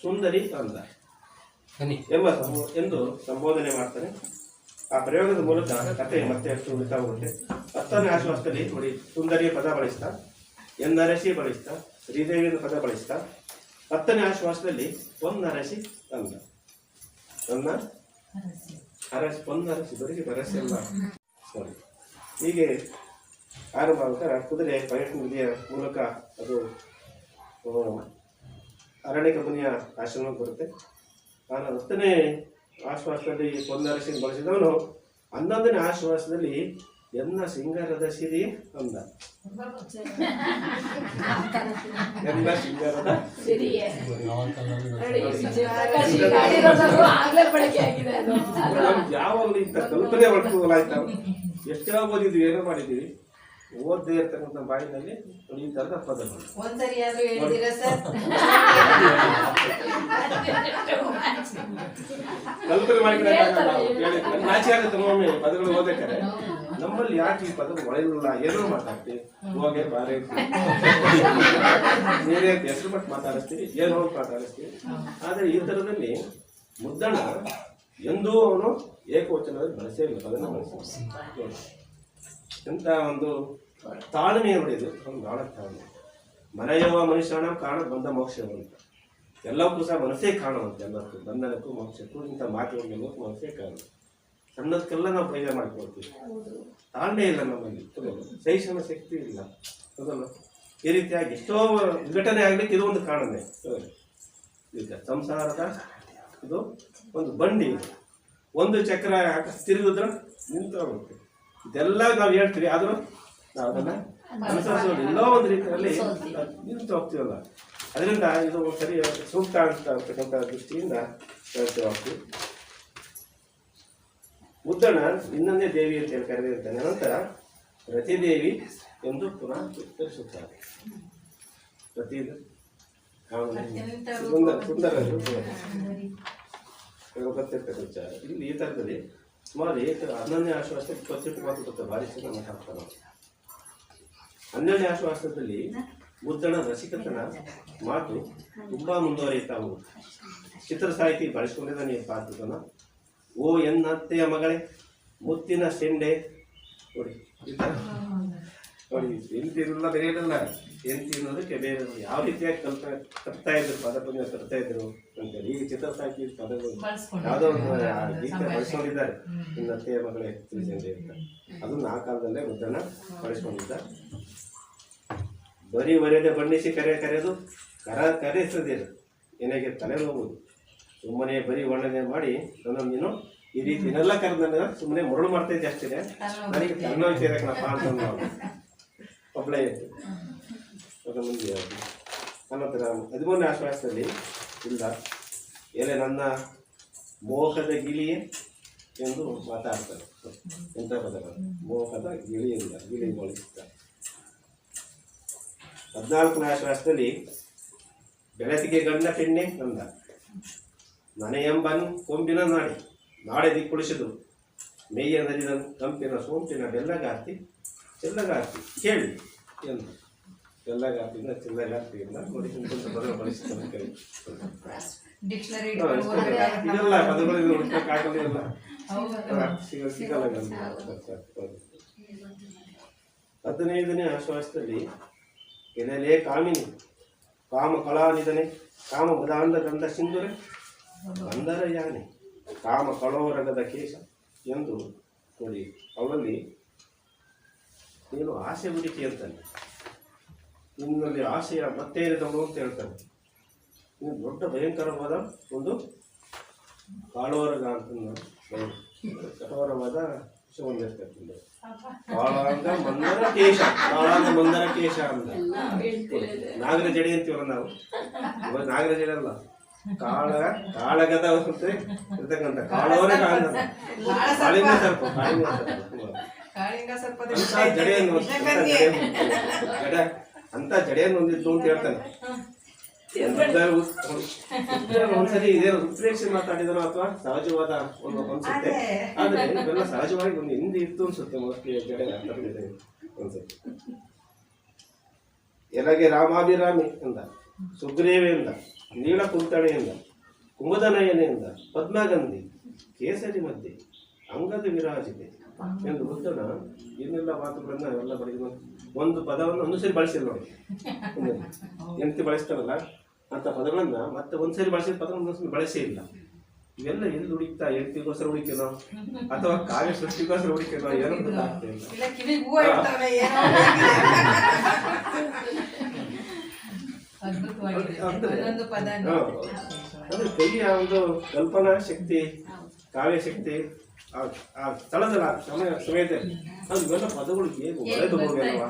ಸುಂದರಿ ಅಂದ ಎಂದು ಸಂಬೋಧನೆ ಮಾಡ್ತಾನೆ. ಆ ಪ್ರಯೋಗದ ಮೂಲಕ ಕಥೆ ಮತ್ತೆ ಅಷ್ಟು ಉಳಿತಾ ಹೋಗುತ್ತೆ. 10ನೇ ಆಶ್ವಾಸದಲ್ಲಿ ನೋಡಿ ಸುಂದರಿಯ ಪದ ಬಳಸ್ತಾ, ಎಂದರಸಿ ಬಳಸ್ತಾ, ಶ್ರೀದೇವಿಯ ಪದ ಬಳಸ್ತಾ 10ನೇ ಆಶ್ವಾಸದಲ್ಲಿ ಪೊನ್ನರಸಿ ಅಂದ. ನನ್ನ ಅರಸಿ ಪೊನ್ನರಸಿ ಬರೀ ಬರಸಿ ಅಲ್ಲ ಸಾರಿ. ಹೀಗೆ ಆರಂಭ ಆಗ್ಬೇಕಾದ್ರೆ ಕುದುರೆ ಪರ್ಯಟನ ನದಿಯ ಮೂಲಕ ಅದು ಅರಣ್ಯಕ ಮುನಿಯ ಆಶ್ರಮಕ್ಕೆ ಬರುತ್ತೆ. ನಾನು 10ನೇ ಆಶ್ವಾಸದಲ್ಲಿ ಪೊನ್ನರಸಿ ಬಳಸಿದವನು 11ನೇ ಆಶ್ವಾಸದಲ್ಲಿ ಎನ್ನ ಸಿಂಗಾರದ ಸಿರಿ ಅಂದ. ಎನ್ನ ಸಿಂಗಾರದ ಸಿರಿ ಯಾವಾಗಲೂ ಇಂಥ ಕಲ್ಪನೆ ಹೊಡ್ಕೋಲಾಯ್ತ. ಎಷ್ಟೋ ಓದಿದ್ವಿ, ಏನೋ ಮಾಡಿದ್ವಿ, ಓದದೇ ಇರ್ತಕ್ಕಂಥ ಬಾಯಿನಲ್ಲಿ ಈ ಥರದ ಪದಗಳು. ಕಲ್ಪನೆ ಮಾಡಿದ್ರೆ ನಾಚಿ ಆಗುತ್ತೆ ಒಮ್ಮೆ ಪದಗಳು ಓದಬೇಕಾರೆ. ನಮ್ಮಲ್ಲಿ ಯಾಕೆ ಈ ಪದಗಳು ಒಳೆಯಿಲ್ಲ, ಏನೋ ಮಾತಾಡ್ತೀವಿ, ಹೋಗಿ ಬಾರಿ ನೀರೇ ಹೆಸರು ಪಟ್ಟು ಮಾತಾಡಿಸ್ತೀವಿ, ಏನೋ ಮಾತಾಡಿಸ್ತೀವಿ. ಆದರೆ ಈ ಥರದಲ್ಲಿ ಮುದ್ದಣ್ಣ ಎಂದೂ ಅವನು ಏಕವಚನದಲ್ಲಿ ಬಳಸೇ ಇಲ್ಲ, ಪದನ ಬಳಸಿ. ಎಂಥ ಒಂದು ತಾಳ್ಮೆ ನೋಡಿದ್ದು, ಒಂದು ಬಾಳ ತಾಳ್ಮೆ. ಮನೆಯವ ಮನುಷ್ಯನ ಕಾಣ ಬಂದ ಮೋಕ್ಷವಂತ. ಎಲ್ಲಕ್ಕೂ ಸಹ ಮನಸ್ಸೇ ಕಾಣುವಂತೆ, ಎಲ್ಲಕ್ಕೂ ಬಂಧನಕ್ಕೂ ಮೋಕ್ಷಕ್ಕೂ ಇಂಥ ಮಾತುಗಳಿಗೆಲ್ಲ ಮನಸ್ಸೇ ಕಾರಣ. ಸಣ್ಣದಕ್ಕೆಲ್ಲ ನಾವು ಪ್ರಯೋಗ ಮಾಡ್ಕೊಳ್ತೀವಿ. ತಾಳ್ಮೆ ಇಲ್ಲ ನಮ್ಮಲ್ಲಿ, ಸಹಿಷ್ಣುನ ಶಕ್ತಿ ಇಲ್ಲ, ಹೌದಲ್ಲ? ಈ ರೀತಿಯಾಗಿ ಎಷ್ಟೋ ವಿಘಟನೆ ಆಗ್ಲಿಕ್ಕೆ ಇದು ಒಂದು ಕಾರಣನೇ. ಈಗ ಸಂಸಾರದ ಇದು ಒಂದು ಬಂಡಿ, ಒಂದು ಚಕ್ರ ತಿರುಗಿದ್ರೆ ನಿಂತು ಹೋಗುತ್ತೆ. ಇದೆಲ್ಲ ನಾವು ಹೇಳ್ತೀವಿ, ಆದರೂ ನಾವು ಅದನ್ನ ಅನುಸರಿಸೋದು ಎಲ್ಲೋ ಒಂದು ರೀತಿಯಲ್ಲಿ ನಿಂತು ಹೋಗ್ತೀವಲ್ಲ. ಅದರಿಂದ ಇದು ಸರಿ ಸೂಕ್ತ ಅಂತಕ್ಕಂಥ ದೃಷ್ಟಿಯಿಂದ ಹೇಳ್ತೀವಿ ಹೋಗ್ತೀವಿ. ಮುದ್ದಣ್ಣ ಇನ್ನೊಂದೇ ದೇವಿ ಅಂತ ಹೇಳಿ ಕರೆದಿರ್ತಾನೆ. ನಂತರ ರತಿದೇವಿ ಎಂದು ಪುನಃ ಉತ್ತರಿಸುತ್ತಾರೆ. ರತಿ ಸುಂದರ ಗೊತ್ತಿರ್ತಕ್ಕಂಥ ವಿಚಾರ. ಇಲ್ಲಿ ಈ ಥರದಲ್ಲಿ ಸುಮಾರು 11ನೇ ಆಶ್ವಾಸ 28 ಮಾತು ಗೊತ್ತ, ಭಾರಿ ಚೆನ್ನಾಗಿ ಮಾತಾಡ್ತಾನೆ. 12ನೇ ಆಶ್ವಾಸದಲ್ಲಿ ಮುದ್ದಣ ರಸಿಕತನ ಮಾತು ತುಂಬಾ ಮುಂದುವರಿಯುತ್ತಾ ಹೋಗುತ್ತೆ. ಚಿತ್ರ ಸಾಹಿತಿ ಬಳಸಿಕೊಂಡಿದ್ದಾನೆ ಈ ಪಾತ್ರದನ್ನ. ಓ ಎನ್ನತ್ತೆಯ ಮಗಳೇ ಮುತ್ತಿನ ಸೆಂಡೆ, ನೋಡಿ ಈ ಥರ ನೋಡಿ. ಹೆಂಡತಿರಲ್ಲ, ಬೇರೆ ಇರಲ್ಲ, ಹೆಂಡತಿ ಅನ್ನೋದಕ್ಕೆ ಬೇರೆ ಯಾವ ರೀತಿಯಾಗಿ ತರ್ತಾ ಇದ್ರು, ಪದ ಪುಣ್ಯ ತರ್ತಾ ಇದ್ರು ಅಂತೇಳಿ ಈಗ ಚಿತ್ರ ಸಾಹಿತಿ ಪದಗಳು ಯಾವುದೋ ಒಂದು ಗೀತೆ ಬಳಸ್ಕೊಂಡಿದ್ದಾರೆ. ಇನ್ನತ್ತೆಯ ಮಗಳೇ ತಿಳಿಸಂಡೆ ಅಂತ. ಅದನ್ನು ಆ ಕಾಲದಲ್ಲೇ ಮುದ್ದಣ್ಣ ಬಳಸ್ಕೊಂಡಿದ್ದ. ಬರೀ ಒರೆಯದೆ ಬಣ್ಣಿಸಿ ಕರೆದು ಕರೆಸದಿರು ಏನಾಗೆ ತಲೆ ಹೋಗುದು. ಸುಮ್ಮನೆ ಬರೀ ವರ್ಣನೆ ಮಾಡಿ ನನ್ನ ನೀನು ಈ ರೀತಿ ಇನ್ನೆಲ್ಲ ಕರೆದ ಸುಮ್ಮನೆ ಮರಳು ಮಾಡ್ತಾ ಇದ್ದೆ ಅಷ್ಟೇ, ನನಗೆ ತನ್ನೋಯ್ತಿರಕನಪ್ಪ ಅಂತ ನಾವು ಒಬ್ಬಳೇ ಇತ್ತು. ಅದರ ಮುಂದೆ ಅನಂತರ 13ನೇ ಆಶ್ವಾಸದಲ್ಲಿ ಇಲ್ಲ, ಎಲೆ ನನ್ನ ಮೋಹದ ಗಿಳಿಯೇ ಎಂದು ಮಾತಾಡ್ತಾರೆ. ಎಂಥ ಪದಗಳು, ಮೋಹದ ಗಿಳಿಯಿಂದ ಗಿಳಿ ಬಳಸುತ್ತಾರೆ. 14ನೇ ಆಶ್ವಾಸದಲ್ಲಿ ಬೆಳತಿಗೆ ಗಂಡ ಪೆಣ್ಣೆ ಅಂದ. ಮನೆಯೆಂಬನು ಕೊಂಬಿನ ನಾಡೆ ದಿಕ್ಕುಳಿಸಿದು, ಮೇಯ್ಯ ನದಿದ ತಂಪಿನ ಸೋಂಪಿನ ಬೆಲ್ಲಗಾರ್ತಿ ಚೆಲ್ಲಗಾರ್ತಿ ಕೇಳಿ ಎಂದು. ಬೆಲ್ಲಗಾರ್ತಿಯಿಂದ ಚೆಲ್ಲಗಾರ್ತಿಯಿಂದ ನೋಡಿ ಇಂಥ ಪದಗಳು ಬಳಸುತ್ತಾರೆ. ಇದೆಲ್ಲ ಪದಗಳು ಹುಡುಕಕ್ಕಾಗಲಿಲ್ಲ, ಸಿಗಲ್ಲ. 15ನೇ ಆಶ್ವಾಸದಲ್ಲಿ ಎಲೆಲೇ ಕಾಮಿನಿ ಕಾಮ ಕಳಾನಿದನೆ ಕಾಮ ಬದಾಂಧ ಗಂಧ ಸಿಂಧುರೆ ಬಂದರ ಯಾನೆ ಕಾಮ ಕಳೋರಗದ ಕೇಶ ಎಂದು ನೋಡಿ. ಅವಳಲ್ಲಿ ನೀನು ಆಸೆ ಹುಡುಕಿ ಅಂತಾನೆ, ನಿನ್ನಲ್ಲಿ ಆಸೆಯ ಮತ್ತೇನಿದವಳು ಅಂತ ಹೇಳ್ತಾನೆ. ನೀನು ದೊಡ್ಡ ಭಯಂಕರವಾದ ಒಂದು ಕಾಳೋರಗ ಅಂತ ಕಠೋರವಾದ ವಿಷವೊಂದಿರ್ತಕ್ಕಂಥ ಕಾಳಾಂಗ ಮಂದರ ಕೇಶ, ಕಾಳಾಂಗ ಮಂದರ ಕೇಶ ಅಂತ. ನಾಗರ ಜಡಿ ಅಂತೀವಲ್ಲ ನಾವು, ಇವಾಗ ನಾಗರ ಜಡಿ ಅಲ್ಲ, ಕಾಳಗದ ಇರ್ತಕ್ಕಂಥ ಕಾಳೋರ ಕಾಳಿಂಗ ಸರ್ಪ ಅಂತ ಜಡೆಯನ್ನು ಹೊಂದಿದ್ದು ಅಂತ ಹೇಳ್ತಾನೆ. ಒಂದ್ಸರಿ ಇದೇ ಉತ್ಪ್ರೇಕ್ಷೆ ಮಾತಾಡಿದನೋ ಅಥವಾ ಸಹಜವಾದ ಒಂದು ಅನ್ಸುತ್ತೆ. ಆದ್ರೆ ಇವೆಲ್ಲ ಸಹಜವಾಗಿ ಒಂದು ಹಿಂದೆ ಇತ್ತು ಅನ್ಸುತ್ತೆ. ಮೋಸ್ಟ್ಲಿ ಜಡೆ ಅನ್ಸುತ್ತೆ. ಎಲಗೆ ರಾಮಾಭಿರಾಮಿ ಎಂದ, ಸುಗ್ರೀವೆಯಿಂದ, ನೀಳ ಕುಂತಳೆಯಿಂದ, ಕುಮುದನಯನೆಯಿಂದ, ಪದ್ಮಗಂಧಿ, ಕೇಸರಿ ಮಧ್ಯೆ, ಅಂಗದ ವಿರಾಜಿತೆ ಎಂದು ಬುದ್ಧನ ಏನೆಲ್ಲ ಮಾತುಗಳನ್ನ ಎಲ್ಲ ಬರೆದು ಒಂದು ಪದವನ್ನು ಒಂದು ಸರಿ ಬಳಸಿಲ್ಲ ನೋಡಿ. ಎಂತಿ ಬಳಸ್ತಾರಲ್ಲ ಅಂತ ಪದಗಳನ್ನ ಮತ್ತೆ ಒಂದ್ಸರಿ ಬಳಸಿದ ಪದವನ್ನು ಬಳಸೇ ಇಲ್ಲ. ಇವೆಲ್ಲ ಎಲ್ಲಿ ಹುಡುಕ್ತಾ, ಎಂಟಿಗೋಸ್ಕರ ಹುಡುಕಿನೋ ಅಥವಾ ಕಾವ್ಯ ಸೃಷ್ಟಿಗೋಸ್ಕರ ಹುಡುಕಿನೋ ಏನೋ ಗೊತ್ತಾಗ್ತಾ ಇಲ್ಲ. ಅಂದ್ರೆ ಕವಿಯ ಒಂದು ಕಲ್ಪನಾ ಶಕ್ತಿ ಕಾವ್ಯಶಕ್ತಿ ಆ ಸ್ಥಳದಲ್ಲಿ ಸಮಯದಲ್ಲಿ ಅದು ಇವೆಲ್ಲ ಪದಗಳು ಹೇಗೆ ಒಳೆದು ಹೋಗಲ್ವಾ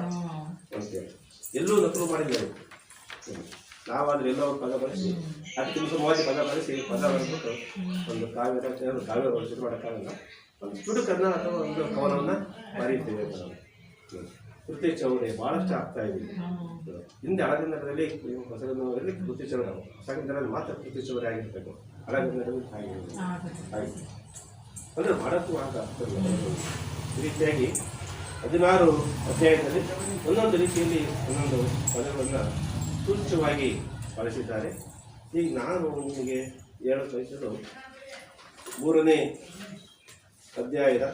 ಅಂತೇಳಿ ಎಲ್ಲೂ ನಕಲು ಮಾಡಿದ್ದಾರೆ. ನಾವಾದ್ರೆ ಎಲ್ಲೋ ಪದ ಬಳಸಿ 10 ನಿಮಿಷ 30 ಪದ ಬಳಸಿ ಪದ ಬರೆದ್ಬಿಟ್ಟು ಒಂದು ಕಾವ್ಯ ಶುರು ಮಾಡೋಕ್ಕಾಗಲ್ಲ. ಒಂದು ಚುಡುಕನ್ನ ಅಥವಾ ಒಂದು ಕವನವನ್ನು ಬರೀತೇವೆ. ಕೃತಿ ಚೌಡೆ ಭಾಳಷ್ಟು ಆಗ್ತಾ ಇದೆ. ಹಿಂದೆ ಹಳಗನ್ನಡದಲ್ಲಿ ಹೊಸಗನ್ನಡದಲ್ಲಿ ಕೃತಿ ಚೌಡ, ಹೊಸಗನ್ನಡದಲ್ಲಿ ಮಾತ್ರ ಕೃತಿ ಚೌಡೆ ಆಗಿರ್ಬೇಕು. ಹಳಗನ್ನಡದಲ್ಲಿ ಆಯಿತು ಅಂದರೆ ಮಾಡೋಕ್ಕೂ ಆಗ ಆಗ್ತದೆ. ಈ ರೀತಿಯಾಗಿ 16 ಅಧ್ಯಾಯದಲ್ಲಿ ಒಂದೊಂದು ರೀತಿಯಲ್ಲಿ ಒಂದೊಂದು ಪದಗಳನ್ನು ಸೂಚ್ಯವಾಗಿ ಬಳಸಿದ್ದಾರೆ. ಈಗ ನಾನು ನಿಮಗೆ ಹೇಳಲು ಬಯಸಲು 3ನೇ ಅಧ್ಯಾಯದ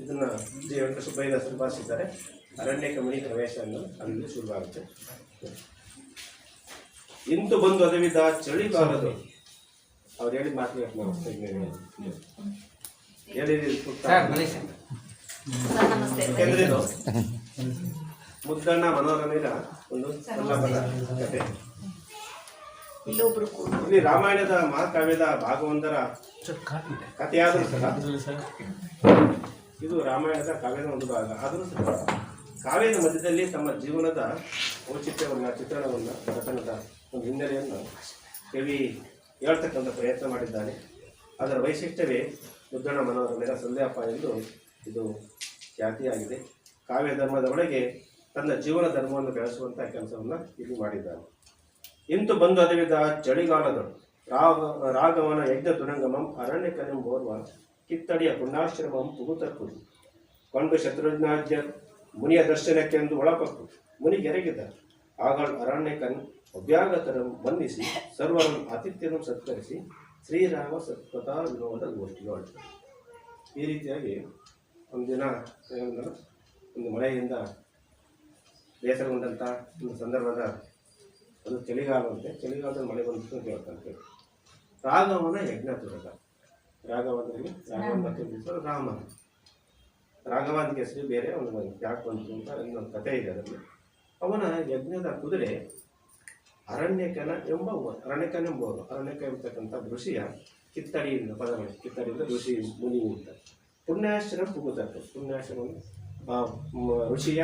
ಇದನ್ನು ಶ್ರೀ ವೆಂಕಟ ಸುಬ್ಬಯ್ಯದಾಸರು ಭಾಷಿಸಿದ್ದಾರೆ. ಅರಣ್ಯಕ ಮಣಿ ಪ್ರವೇಶ ಅನ್ನೋದು ಅಲ್ಲಿ ಶುರುವಾಗುತ್ತೆ. ಇಂದು ಬಂದು ಅದವಿದ ಚಳಿಗಾಲದ ಅವ್ರು ಹೇಳಿದ ಮಾತಿಗೆ ನಾವು ಯಾಕೆಂದ್ರೆ ಇದು ಮುದ್ದಣ್ಣ ಮನೋರಮೆಯ ಒಂದು ಸಲ್ಲಬಲ್ಲ ಕಥೆ. ಇಲ್ಲಿ ರಾಮಾಯಣದ ಮಹಾಕಾವ್ಯದ ಭಾಗವೊಂದರ ಕಥೆಯಾದರೂ ಸಹ ಇದು ರಾಮಾಯಣದ ಕಾವ್ಯದ ಒಂದು ಭಾಗ ಆದರೂ ಸಹ ಕಾವ್ಯದ ಮಧ್ಯದಲ್ಲಿ ತಮ್ಮ ಜೀವನದ ಔಚಿತ್ಯವನ್ನು, ಚಿತ್ರಣವನ್ನು, ಕಥನದ ಒಂದು ಹಿನ್ನೆಲೆಯನ್ನು ಕವಿ ಹೇಳ್ತಕ್ಕಂಥ ಪ್ರಯತ್ನ ಮಾಡಿದ್ದಾನೆ. ಅದರ ವೈಶಿಷ್ಟ್ಯವೇ ಮುದ್ದಣ್ಣ ಮನೋರಮೆಯ ಸಂಧ್ಯಾಪ ಎಂದು ಇದು ಖ್ಯಾತಿಯಾಗಿದೆ. ಕಾವ್ಯ ಧರ್ಮದ ಒಳಗೆ ತನ್ನ ಜೀವನ ಧರ್ಮವನ್ನು ಬೆಳೆಸುವಂಥ ಕೆಲಸವನ್ನು ಇಲ್ಲಿ ಮಾಡಿದ್ದಾನೆ. ಇಂತು ಬಂದು ಅದವಿದ ಚಳಿಗಾಲದ ರಾಘವನ ಯಜ್ಞ ತುರಂಗಮಂ ಅರಣ್ಯಕನೆಂಬೋರ್ವ ಕಿತ್ತಡಿಯ ಪುಣ್ಯಾಶ್ರಮಂ ಪುಗುತರ್ಕುದು ಕೊಂಡು ಶತ್ರುಘ್ನಾಜ್ಯ ಮುನಿಯ ದರ್ಶನಕ್ಕೆಂದು ಒಳಪಕ್ಕು ಮುನಿಗೆರಗಿದ ಆಗಳ್ ಅರಣ್ಯಕನ್ ಅಭ್ಯಾಗತರಂ ಬಂಧಿಸಿ ಸರ್ವರಂ ಆತಿಥ್ಯನು ಸತ್ಕರಿಸಿ ಶ್ರೀರಾಮ ಸತ್ಕಥಾ ವಿನೋದ ಗೋಷ್ಠಿಗಳು. ಈ ರೀತಿಯಾಗಿ ಒಂದಿನ ಒಂದು ಮಳೆಯಿಂದ ಬೇಸರಗೊಂಡಂಥ ಒಂದು ಸಂದರ್ಭದ ಅದು ಚಳಿಗಾಲದಲ್ಲಿ ಮಳೆ ಬಂದಿತ್ತು ಅಂತ ಹೇಳ್ತಾರೆ. ರಾಘವನ ಯಜ್ಞ ತುರಗ, ರಾಘವನಲ್ಲಿ ರಾಘವ ಅಂತ ಹೆಸರು ಬೇರೆ, ಒಂದು ಯಾಕೆ ಬಂತು ಅಂತ ಇನ್ನೊಂದು ಕಥೆ ಇದೆ. ಅದರಲ್ಲಿ ಅವನ ಯಜ್ಞದ ಕುದುರೆ ಅರಣ್ಯಕನೆಂಬುವರು, ಅರಣ್ಯಕ ಎಂಬತಕ್ಕಂಥ ಋಷಿಯ ಕಿತ್ತಡಿಯಿಂದ ಪದಗಳು, ಕಿತ್ತಡಿಯಿಂದ ಋಷಿ ಮುನಿ ಅಂತ. ಪುಣ್ಯಾಶ್ರಮ ಪುಗುತರ್ಕ, ಪುಣ್ಯಾಶ್ರಮ ಋಷಿಯ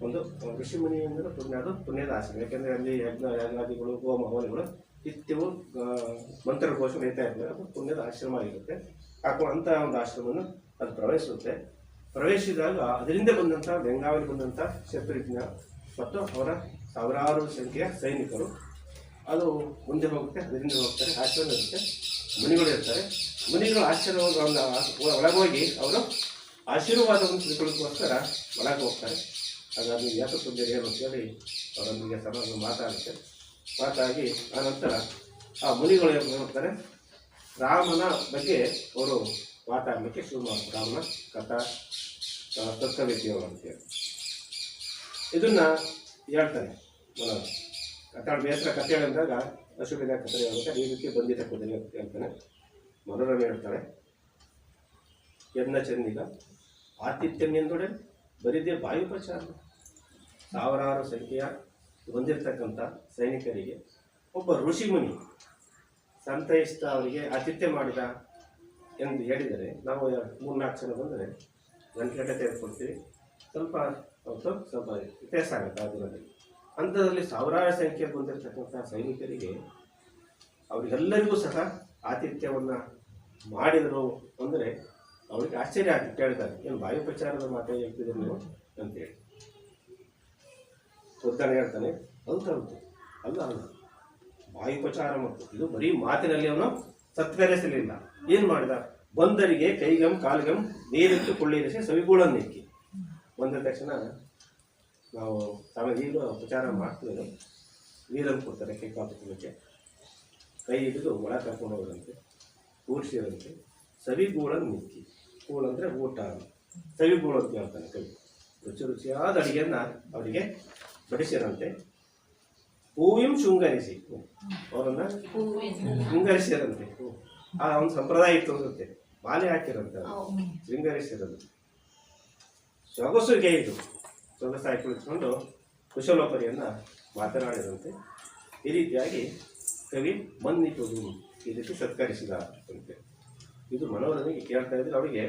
ಒಂದು ಋಷಿ ಮುನಿ ಅಂದರೆ ಪುಣ್ಯದ ಆಶ್ರಮ. ಯಾಕೆಂದರೆ ಅಲ್ಲಿ ಯಾಗಾದಿಗಳು, ಹೋಮ ಹವನಗಳು ನಿತ್ಯವೂ ಮಂತ್ರಘೋಷ ನಡೀತಾ ಇರ್ತದೆ. ಅದು ಪುಣ್ಯದ ಆಶ್ರಮ ಆಗಿರುತ್ತೆ. ಅಂಥ ಒಂದು ಆಶ್ರಮವನ್ನು ಅದು ಪ್ರವೇಶಿಸಿದಾಗ ಅದರಿಂದ ಬಂದಂಥ ಬೆಂಗಾವಲಿ ಬಂದಂಥ ಶತ್ರುಘ್ನ ಮತ್ತು ಅವರ ಸಾವಿರಾರು ಸಂಖ್ಯೆಯ ಸೈನಿಕರು ಅದು ಮುಂದೆ ಹೋಗುತ್ತೆ, ಅದರಿಂದ ಹೋಗ್ತಾರೆ. ಆಶ್ರಮ ಇರುತ್ತೆ, ಮುನಿಗಳು ಇರ್ತಾರೆ. ಮುನಿಗಳು ಆಶ್ರಮವನ್ನು ಒಳಗೋಗಿ ಅವರು ಆಶೀರ್ವಾದವನ್ನು ತಿಳ್ಕೊಳ್ಳೋಕ್ಕೋಸ್ಕರ ಒಳಗೆ ಹೋಗ್ತಾರೆ. ಹಾಗಾಗಿ ಯಾಕೆ ತೊಂದರೆ ಏನು ಅಂತೇಳಿ ಅವರೊಂದಿಗೆ ಸಮಾಜ ಮಾತಾಗಿ ಆನಂತರ ಆ ಮುನಿಗಳು ಏನು ಮಾಡ್ತಾರೆ, ರಾಮನ ಬಗ್ಗೆ ಅವರು ಮಾತಾಡಲಿಕ್ಕೆ ಶುರು ಮಾಡ್ತಾರೆ. ರಾಮನ ಕಥಾ ತತ್ವವೇತಿಯವರು ಅಂತೇಳಿ ಇದನ್ನು ಹೇಳ್ತಾನೆ. ಕಥಾಳ ಬೇಸರ ಕಥೆ ಹೇಳಿದಾಗ ಅಶುಭಿನ ಕಥೆ ಹೇಳ್ತಾರೆ. ಈ ರೀತಿ ಬಂದಿದ್ದ ಕುದುರೆ ಅಂತ ಹೇಳ್ತಾನೆ. ಮನೋರಮೆ ಹೇಳ್ತಾಳೆ, ಎನ್ನ ಚೆನ್ನಿಗ ಆತಿಥ್ಯಮೆಂದೊಡೆ ಬರಿದೇ ವಾಯುಪಚಾರ. ಸಾವಿರಾರು ಸಂಖ್ಯೆಯ ಹೊಂದಿರತಕ್ಕಂಥ ಸೈನಿಕರಿಗೆ ಒಬ್ಬ ಋಷಿಮುನಿ ಸಂತೈಸ್ತ ಅವರಿಗೆ ಆತಿಥ್ಯ ಮಾಡಿದ ಎಂದು ಹೇಳಿದರೆ ನಾವು 3-4 ಜನ ಬಂದರೆ ಗಂಟೆ ತೆಗೆದುಕೊಳ್ತೀವಿ. ಸ್ವಲ್ಪ ವ್ಯತ್ಯಾಸ ಆಗುತ್ತೆ ಆ ದಿನದಲ್ಲಿ. ಅಂಥದ್ರಲ್ಲಿ ಸಾವಿರಾರು ಸಂಖ್ಯೆ ಬಂದಿರತಕ್ಕಂಥ ಸೈನಿಕರಿಗೆ ಅವರಿಗೆಲ್ಲರಿಗೂ ಸಹ ಆತಿಥ್ಯವನ್ನು ಮಾಡಿದರು ಅಂದರೆ ಅವರಿಗೆ ಆಶ್ಚರ್ಯ ಆಗಿ ಕೇಳ್ತಾರೆ, ಏನು ವಾಯುಪಚಾರದ ಮಾತೇ ಹೇಳ್ತಿದ್ರು ನೀವು ಅಂತೇಳಿ. ಉದ್ದಾನೆ ಹೇಳ್ತಾನೆ, ಹೌದು ಅಲ್ಲ ವಾಯುಪಚಾರ ಮತ್ತು ಇದು ಬರೀ ಮಾತಿನಲ್ಲಿ ಅವನು ಸತ್ಕರಿಸಲಿಲ್ಲ. ಏನು ಮಾಡಿದ, ಬಂದರಿಗೆ ಕೈಗಂ ಕಾಲ್ಗಂ ನೀರಿಟ್ಟು ಕೊಳ್ಳಿರಿಸಿ ಸವಿಗೂಳನ್ನೆಕ್ಕಿ. ಬಂದ ತಕ್ಷಣ ನಾವು ಈಗಲೂ ಉಪಚಾರ ಮಾಡ್ತೀವಿ, ನೀರನ್ನು ಕೊಡ್ತಾರೆ ಕೈ ಕಾಲಕ್ಕೆ, ಕೈ ಹಿಡಿದು ಒಳ ಕರ್ಕೊಂಡು ಹೋಗೋದಂತೆ, ಕೂರಿಸಿರಂತೆ. ಸವಿಗೂಳನ್ನು ನಿಕ್ಕಿ, ಕೂಳು ಅಂದರೆ ಊಟ, ಸವಿಗೂಳು ಅಂತ ಹೇಳ್ತಾನೆ ಕೈ. ರುಚಿಯಾದ ಅಡುಗೆಯನ್ನು ಅವರಿಗೆ ಬಡಿಸಿರಂತೆ. ಹೂವಿಂ ಶೃಂಗರಿಸಿ, ಅವರನ್ನು ಶೃಂಗರಿಸಿರಂತೆ. ಆ ಒಂದು ಸಂಪ್ರದಾಯ ಇತ್ತು ಅನ್ಸುತ್ತೆ, ಮಾಲೆ ಹಾಕಿರಂತೆ, ಶೃಂಗರಿಸಿರೋದು. ಸೊಗಸುಗೆ ಇದು ಸೊಗಸಾಗಿ ಕುಳಿತುಕೊಂಡು ಕುಶಲೋಪರಿಯನ್ನು ಮಾತನಾಡಿದಂತೆ. ಈ ರೀತಿಯಾಗಿ ಕವಿ ಮನ್ನಿಪುದು ಈ ರೀತಿ ಸತ್ಕರಿಸಿದ ಅಂತೆ. ಇದು ಮನೋರನಿಗೆ ಕೇಳ್ತಾ ಇದ್ರೆ ಅವರಿಗೆ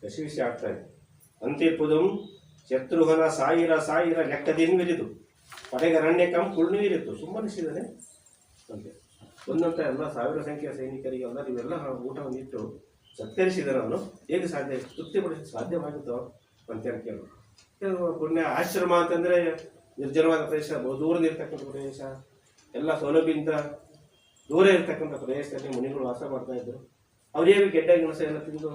ಕಸಿವಿಸಿ ಆಗ್ತಾ ಇದೆ. ಅಂತಿಪ್ಪುದುಂ ಶತ್ರುಘ್ನ ಸಾಯಿರ ಸಾಯಿರ ಲೆಕ್ಕದಿಂದ ವಿರಿದು ಪಡೆಗರಣ್ಯಕಂ ಕುಳ್ನೀರಿತ್ತು ಸುಮ್ಮನಿಸಿದನೆ ಅಂತೆ. ಒಂದಂತ ಎಲ್ಲ ಸಾವಿರ ಸಂಖ್ಯೆಯ ಸೈನಿಕರಿಗೆ ಎಲ್ಲ ನೀವೆಲ್ಲ ಊಟವನ್ನು ಇಟ್ಟು ಸತ್ಕರಿಸಿದರೆ ಅವನು ಹೇಗೆ ಸಾಧ್ಯ ತೃಪ್ತಿಪಡಿಸಲು ಸಾಧ್ಯವಾಗುತ್ತೋ ಅಂತೇಳಿ ಕೇಳು. ಪುಣ್ಯ ಆಶ್ರಮ ಅಂತಂದರೆ ನಿರ್ಜನವಾದ ಪ್ರದೇಶ, ಬಹುದೂರದ ಇರ್ತಕ್ಕಂಥ ಪ್ರದೇಶ, ಎಲ್ಲ ಸೌಲಭ್ಯದಿಂದ ದೂರ ಇರ್ತಕ್ಕಂಥ ಪ್ರದೇಶದಲ್ಲಿ ಮುನಿಗಳು ವಾಸ ಮಾಡ್ತಾ ಇದ್ದರು. ಅವರೇನು ಗೆಡ್ಡ ಗಿಣಸ ಎಲ್ಲ ತಿಂದು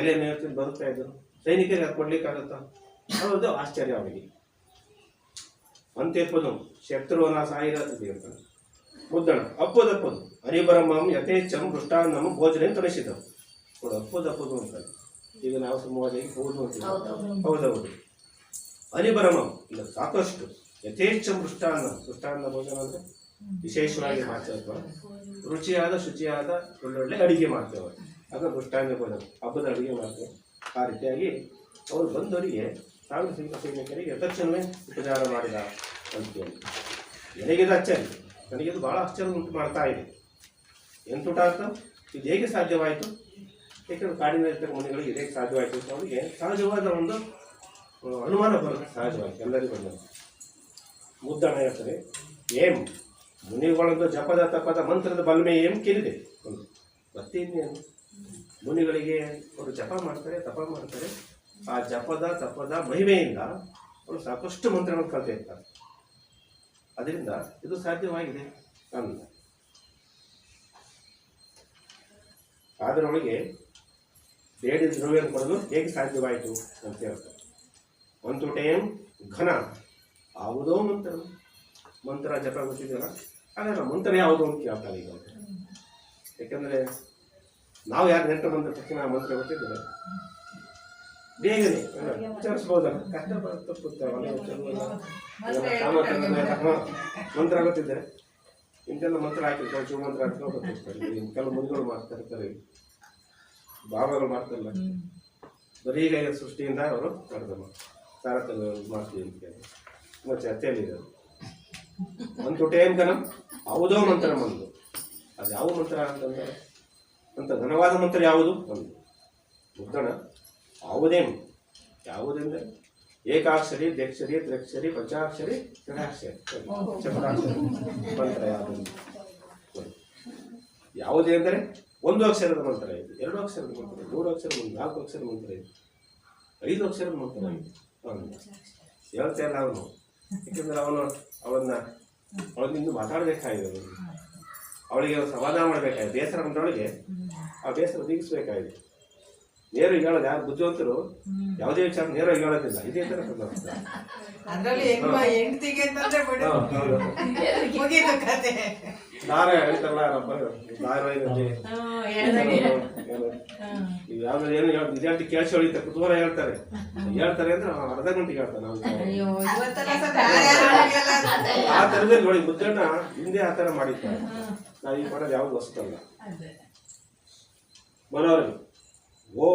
ಎಲೆ ಮೇವು ತಿಂದು ಬದುಕ್ತಾ ಇದ್ದರು. ಸೈನಿಕರಿಗೆ ಅದು ಕೊಡ್ಲಿಕ್ಕಾಗುತ್ತಾ? ಹೌದು, ಆಶ್ಚರ್ಯ ಅವರಿಗೆ. ಅಂತಿಪ್ಪದು ಶತ್ರುವನ ಸಾಯಿರ ಹೇಳ್ತಾನೆ. ಮುದ್ದಣ ಅಪ್ಪದಪ್ಪದು ಹರಿಬ್ರಹ್ಮಂ ಯಥೇಚ್ಛಂ ಮೃಷ್ಟಾನ್ನಂ ಭೋಜನೆ ತೊಡಸಿದವು. ನೋಡು, ಅಪ್ಪದಪ್ಪದು ಅಂತಾನೆ. ಈಗ ನಾವು ಸುಮ್ಮವಾಗಿ ಹೌದು ಅಂತೀವಿ. ಹೌದೌದು. ಹರಿಬ್ರಹ್ಮಂ ಇಲ್ಲ, ಸಾಕಷ್ಟು ಯಥೇಚ್ಛ ಮೃಷ್ಟಾನ್ನ ಭೋಜನ ಅಂದರೆ ವಿಶೇಷವಾಗಿ ಮಾಡ್ತೇವೆ. ರುಚಿಯಾದ ಶುಚಿಯಾದ ಒಳ್ಳೊಳ್ಳೆ ಅಡುಗೆ ಮಾಡ್ತೇವೆ, ಅದು ಮೃಷ್ಟಾನ್ನ ಭೋಜನ. ಹಬ್ಬದ ಅಡುಗೆ ಮಾಡ್ತೇವೆ. ಆ ರೀತಿಯಾಗಿ ಅವರು ಬಂದವರಿಗೆ ಸಾವಿರ ಸೈನಿಕರಿಗೆ ತಕ್ಷಣವೇ ಉಪಚಾರ ಮಾಡಿದ ಅಂತೇಳಿ. ನನಗಿದು ಆಶ್ಚರ್ಯ, ನನಗಿದು ಭಾಳ ಆಶ್ಚರ್ಯ ಉಂಟು ಮಾಡ್ತಾ ಇದೆ. ಎಂತುಟ ಅಂತ ಇದು ಹೇಗೆ ಸಾಧ್ಯವಾಯಿತು? ಏಕೆಂದರೆ ಕಾಡಿನಲ್ಲಿರ್ತಕ್ಕ ಮುನಿಗಳಿಗೆ ಹೇಗೆ ಸಾಧ್ಯವಾಯಿತು ಅಂತ ಅವರಿಗೆ ಸಹಜವಾದ ಒಂದು ಅನುಮಾನ ಬರುತ್ತೆ. ಸಹಜವಾಗಿ ಎಲ್ಲರಿಗೂ ಬಂದ ಮುದ್ದಣ ಹೇಳ್ತಾರೆ, ಏಂ ಮುನಿಗಳೊಂದು ಜಪದ ತಪದ ಮಂತ್ರದ ಬಲ್ಮೆ ಏಂ ಕೇಳಿದೆ ಒಂದು ಮತ್ತೆ ಇನ್ನೇನು. ಮುನಿಗಳಿಗೆ ಅವರು ಜಪ ಮಾಡ್ತಾರೆ, ತಪ ಮಾಡ್ತಾರೆ. ಆ ಜಪದ ತಪದ ಮಹಿಮೆಯಿಂದ ಅವರು ಸಾಕಷ್ಟು ಮಂತ್ರಗಳನ್ನು ಕಲಿತಾ ಇರ್ತಾರೆ. ಅದರಿಂದ ಇದು ಸಾಧ್ಯವಾಗಿದೆ ಅಂದ. ಅದರೊಳಗೆ ಬೇಡಿ ದ್ರವ್ಯವನ್ನು ಕೊಡಲು ಹೇಗೆ ಸಾಧ್ಯವಾಯಿತು ಅಂತ ಹೇಳ್ತಾರೆ. ಮಂತುಟೇಂ ಘನ ಯಾವುದೋ ಮಂತ್ರ ಜಪ ಗೊತ್ತಿದೆಯಲ್ಲ, ಹಾಗಾದ್ರೆ ಮಂತ್ರ ಯಾವುದೋ ಅಂತ ಕೇಳ್ತಾರೆ ಈಗ. ಯಾಕಂದರೆ ನಾವು ಯಾರು ನೆಂಟು ಬಂದ ತಕ್ಷಣ ಮಂತ್ರ ಗೊತ್ತಿದ್ದಾರೆ ಬೇಗನೆ ಉಚ್ಚರಿಸ್ಬೋದಲ್ಲ, ಕಷ್ಟ ತಪ್ಪುತ್ತೆ. ಮಂತ್ರ ಗೊತ್ತಿದ್ದಾರೆ, ಇಂತೆಲ್ಲ ಮಂತ್ರ ಹಾಕಿರ್ತಾರೆ, ಶಿವ ಮಂತ್ರ ಹಾಕಿ ಗೊತ್ತಿರ್ತಾರೆ. ಕೆಲವು ಮುನಿಗಳು ಮಾಡ್ತಾರೆ, ಬಾಬಾಗಳು ಮಾಡ್ತಾರಲ್ಲ, ಬರೀ ಈಗ ಸೃಷ್ಟಿಯಿಂದ ಅವರು ಮಾಡ್ತಾರೆ. ಸಾರಥ ಮಾಡ್ತೀವಿ ಅಂತ ತುಂಬ ಚರ್ಚೆಯಲ್ಲಿದೆ. ಒಂದು ಟೈಮ್ ಗನ ಯಾವುದೋ ಮಂತ್ರ ಬಂದು, ಅದು ಯಾವ ಮಂತ್ರ ಅಂತಂದರೆ ಅಂತ ಘನವಾದ ಮಂತ್ರ ಯಾವುದು ಒಂದು ಮುದ್ದಣ ಯಾವುದೆಂದರೆ ಏಕಾಕ್ಷರಿ, ದ್ಯಕ್ಷರಿ, ತ್ರಿಕ್ಷರಿ, ಪಂಚಾಕ್ಷರಿ, ಷಡಾಕ್ಷರಿ, ಚತುರಾಕ್ಷರಿ ಮಂತ್ರ ಯಾವುದೇ ಅಂದರೆ ಒಂದು ಅಕ್ಷರದ ಮಂತ್ರ ಇದೆ, 2 ಅಕ್ಷರದ ಮಂತ್ರ ಇದೆ, 3 ಅಕ್ಷರದ ಮಂತ್ರ, 4 ಅಕ್ಷರದ ಮಂತ್ರ ಇದೆ, 5 ಅಕ್ಷರದ ಮಂತ್ರ ಇದೆ. ಅವನು ಹೇಳ್ತಾ ಇಲ್ಲ ಅವನು, ಯಾಕೆಂದರೆ ಅವಳಿಂದ ಮಾತಾಡಬೇಕಾಗಿದೆ, ಅವಳಿಗೆ ಸಮಾಧಾನ ಮಾಡಬೇಕಾಗಿದೆ. ಬೇಸರ ಬಂದವಳಿಗೆ ಆ ಬೇಸರ ನೀಗಿಸ್ಬೇಕಾಗಿದೆ. ನೇರ ಹೇಳೋದು ಯಾರು ಬುದ್ಧಿವಂತರು ಯಾವುದೇ ವಿಚಾರ ನೇರ ಹೇಳೋದಿಲ್ಲ. ಇದೇ ತರ ದಾರ ಹೇಳ್ತಾರಲ್ಲ ಯಾವ್ದು ಏನು ವಿದ್ಯಾರ್ಥಿ ಕೇಳಿಸಿ ಹೊಳಿತಾರೆ, ಕುತೂಹಲ ಹೇಳ್ತಾರೆ ಅಂದ್ರೆ ಅರ್ಧ ಗಂಟೆಗೆ ಹೇಳ್ತಾನೆ. ಆ ಥರದಲ್ಲಿ ನೋಡಿ ಮುದ್ದಣ್ಣ ಹಿಂದೆ ಆ ಥರ ಮಾಡಿದ್ದಾರೆ. ನಾವು ಈಗ ಮಾಡೋದು ಯಾವ್ದು ಹೊಸದಲ್ಲ. ಮನೋರಮೆ ಓ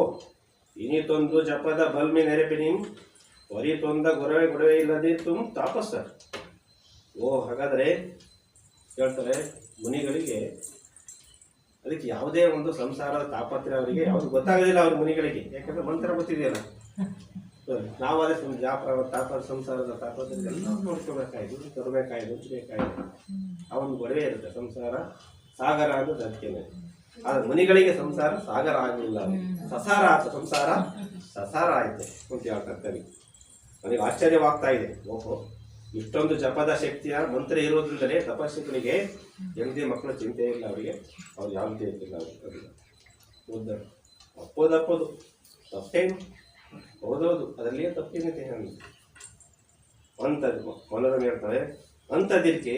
ಇನಿತೊಂದು ಜಪದ ಬಲ್ಮೆ ನೆರೆಪಿನಿ ಹೊರಿತೊಂದ ಗೊಡವೆ ಇಲ್ಲದೆ ತುಮ್ ತಾಪಸ್ಸರ್. ಓ ಹಾಗಾದರೆ ಹೇಳ್ತಾರೆ ಮುನಿಗಳಿಗೆ ಅದಕ್ಕೆ ಯಾವುದೇ ಒಂದು ಸಂಸಾರದ ತಾಪತ್ರೆ ಅವರಿಗೆ ಯಾವುದು ಗೊತ್ತಾಗೋದಿಲ್ಲ ಅವ್ರ ಮುನಿಗಳಿಗೆ. ಯಾಕಂದ್ರೆ ಮಂತ್ರ ಗೊತ್ತಿದೆಯಲ್ಲ, ನಾವು ಅದೇ ಸಂಸಾರದ ತಾಪತ್ರೆ ಎಲ್ಲ ನೋಡ್ಕೋಬೇಕಾಯ್ತು, ತರಬೇಕಾಯ್ತು, ಹಂಚಬೇಕಾಯ್ತು. ಅವನು ಗೊಡವೆ ಇರುತ್ತೆ. ಸಂಸಾರ ಸಾಗರ ಅನ್ನೋದು ಅದಕ್ಕೇನೆ. ಆದ್ರೆ ಮುನಿಗಳಿಗೆ ಸಂಸಾರ ಸಾಗರ ಆಗಲಿಲ್ಲ, ಸಸಾರ ಆಯ್ತು. ಸಂಸಾರ ಸಸಾರ ಆಯ್ತು ಅಂತ ಹೇಳ್ತಾರೆ. ನನಗೆ ಆಶ್ಚರ್ಯವಾಗ್ತಾ ಇದೆ. ಓಹೋ, ಇಷ್ಟೊಂದು ಜಪದ ಶಕ್ತಿಯ ಮಂತ್ರ ಇರೋದ್ರಿಂದಲೇ ತಪಸ್ಸುಗಳಿಗೆ ಹೆಂಡತಿ ಮಕ್ಕಳ ಚಿಂತೆ ಇಲ್ಲ ಅವರಿಗೆ, ಅವ್ರು ಯಾವುದೇ ಇರ್ತಿಲ್ಲ ಅವ್ರಿಗೆ. ಮುದ್ದಣ ಅಪ್ಪೋದು ತಪ್ಪೇನು, ಹೌದೌದು, ಅದರಲ್ಲಿಯೇ ತಪ್ಪೇನಿದೆ ಹೇಳಿ ಅಂಥದ್ದು. ಮನೋರಮೆ ಹೇಳ್ತಾರೆ, ಅಂಥದಿರ್ಕೆ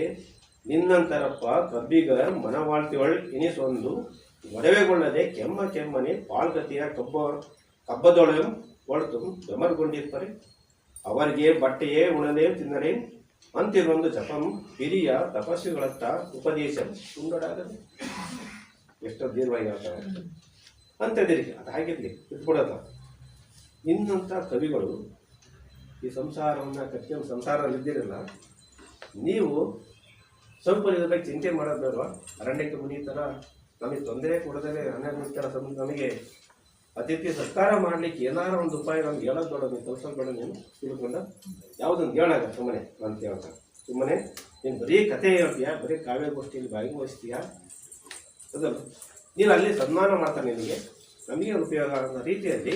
ನಿನ್ನಂತರಪ್ಪ ಕಬ್ಬಿಗರ್ ಮನವಾಳ್ತಿಯೊಳ್ ಇನಿಸೊಂದು ಒಡವೆಗೊಳ್ಳದೆ ಕೆಮ್ಮನೆ ಪಾಳ್ಗತಿಯ ಕಬ್ಬದೊಳೆ ಒಳ್ತು ಬೆಮರ್ಗೊಂಡಿರ್ತಾರೆ. ಅವರಿಗೆ ಬಟ್ಟೆಯೇ ಉಣಲೇ ತಿನ್ನಲೇ ಅಂತಿರೊಂದು ಜಪಂ ಹಿರಿಯ ತಪಸ್ಸುಗಳತ್ತ ಉಪದೇಶ ತುಂಡಡಾಗದೆ. ಎಷ್ಟೋ ದೀರ್ಘವಾಗಿ ಹೇಳ್ತಾರೆ ಅಂಥದಿರ್ಕೆ. ಅದು ಹಾಗಿರ್ಲಿ ಇಟ್ಬಿಡೋದ. ಇನ್ನಂಥ ಕವಿಗಳು ಈ ಸಂಸಾರವನ್ನು ಕಟ್ಕೊಂಡು ಸಂಸಾರದಲ್ಲಿದ್ದಿರಲ್ಲ, ನೀವು ಸ್ವಲ್ಪ ಇದ್ರ ಬಗ್ಗೆ ಚಿಂತೆ ಮಾಡೋದು ಬೇಡವಾ? ಅರಣ್ಯಕ್ಕೆ ಮುನಿ ಥರ ನಮಗೆ ತೊಂದರೆ ಕೊಡದೇ ಅರಣ್ಯ ಥರ ನಮಗೆ ಅತಿಥಿ ಸತ್ಕಾರ ಮಾಡ್ಲಿಕ್ಕೆ ಏನಾರ ಒಂದು ಉಪಾಯ ನಮ್ಗೆ ಹೇಳೋದು ಬೇಡ, ನೀವು ಕಲ್ಸೋದು ಬೇಡ, ನೀನು ತಿಳ್ಕೊಂಡ ಯಾವುದೊಂದು ಹೇಳಾಗ ಸುಮ್ಮನೆ ಅಂತ ಹೇಳ್ತಾನೆ. ಸುಮ್ಮನೆ ನೀನು ಬರೀ ಕಥೆ ಹೇಳ್ತೀಯಾ, ಬರೀ ಕಾವ್ಯಗೋಷ್ಠಿಯಲ್ಲಿ ಭಾಗವಹಿಸ್ತೀಯಾ, ಅದಲ್ಲ ನೀನು ಅಲ್ಲಿ ಸನ್ಮಾನ ಮಾಡ್ತಾನೆ ನಿನಗೆ, ನಮಗೆ ಉಪಯೋಗ ಅನ್ನೋ ರೀತಿಯಲ್ಲಿ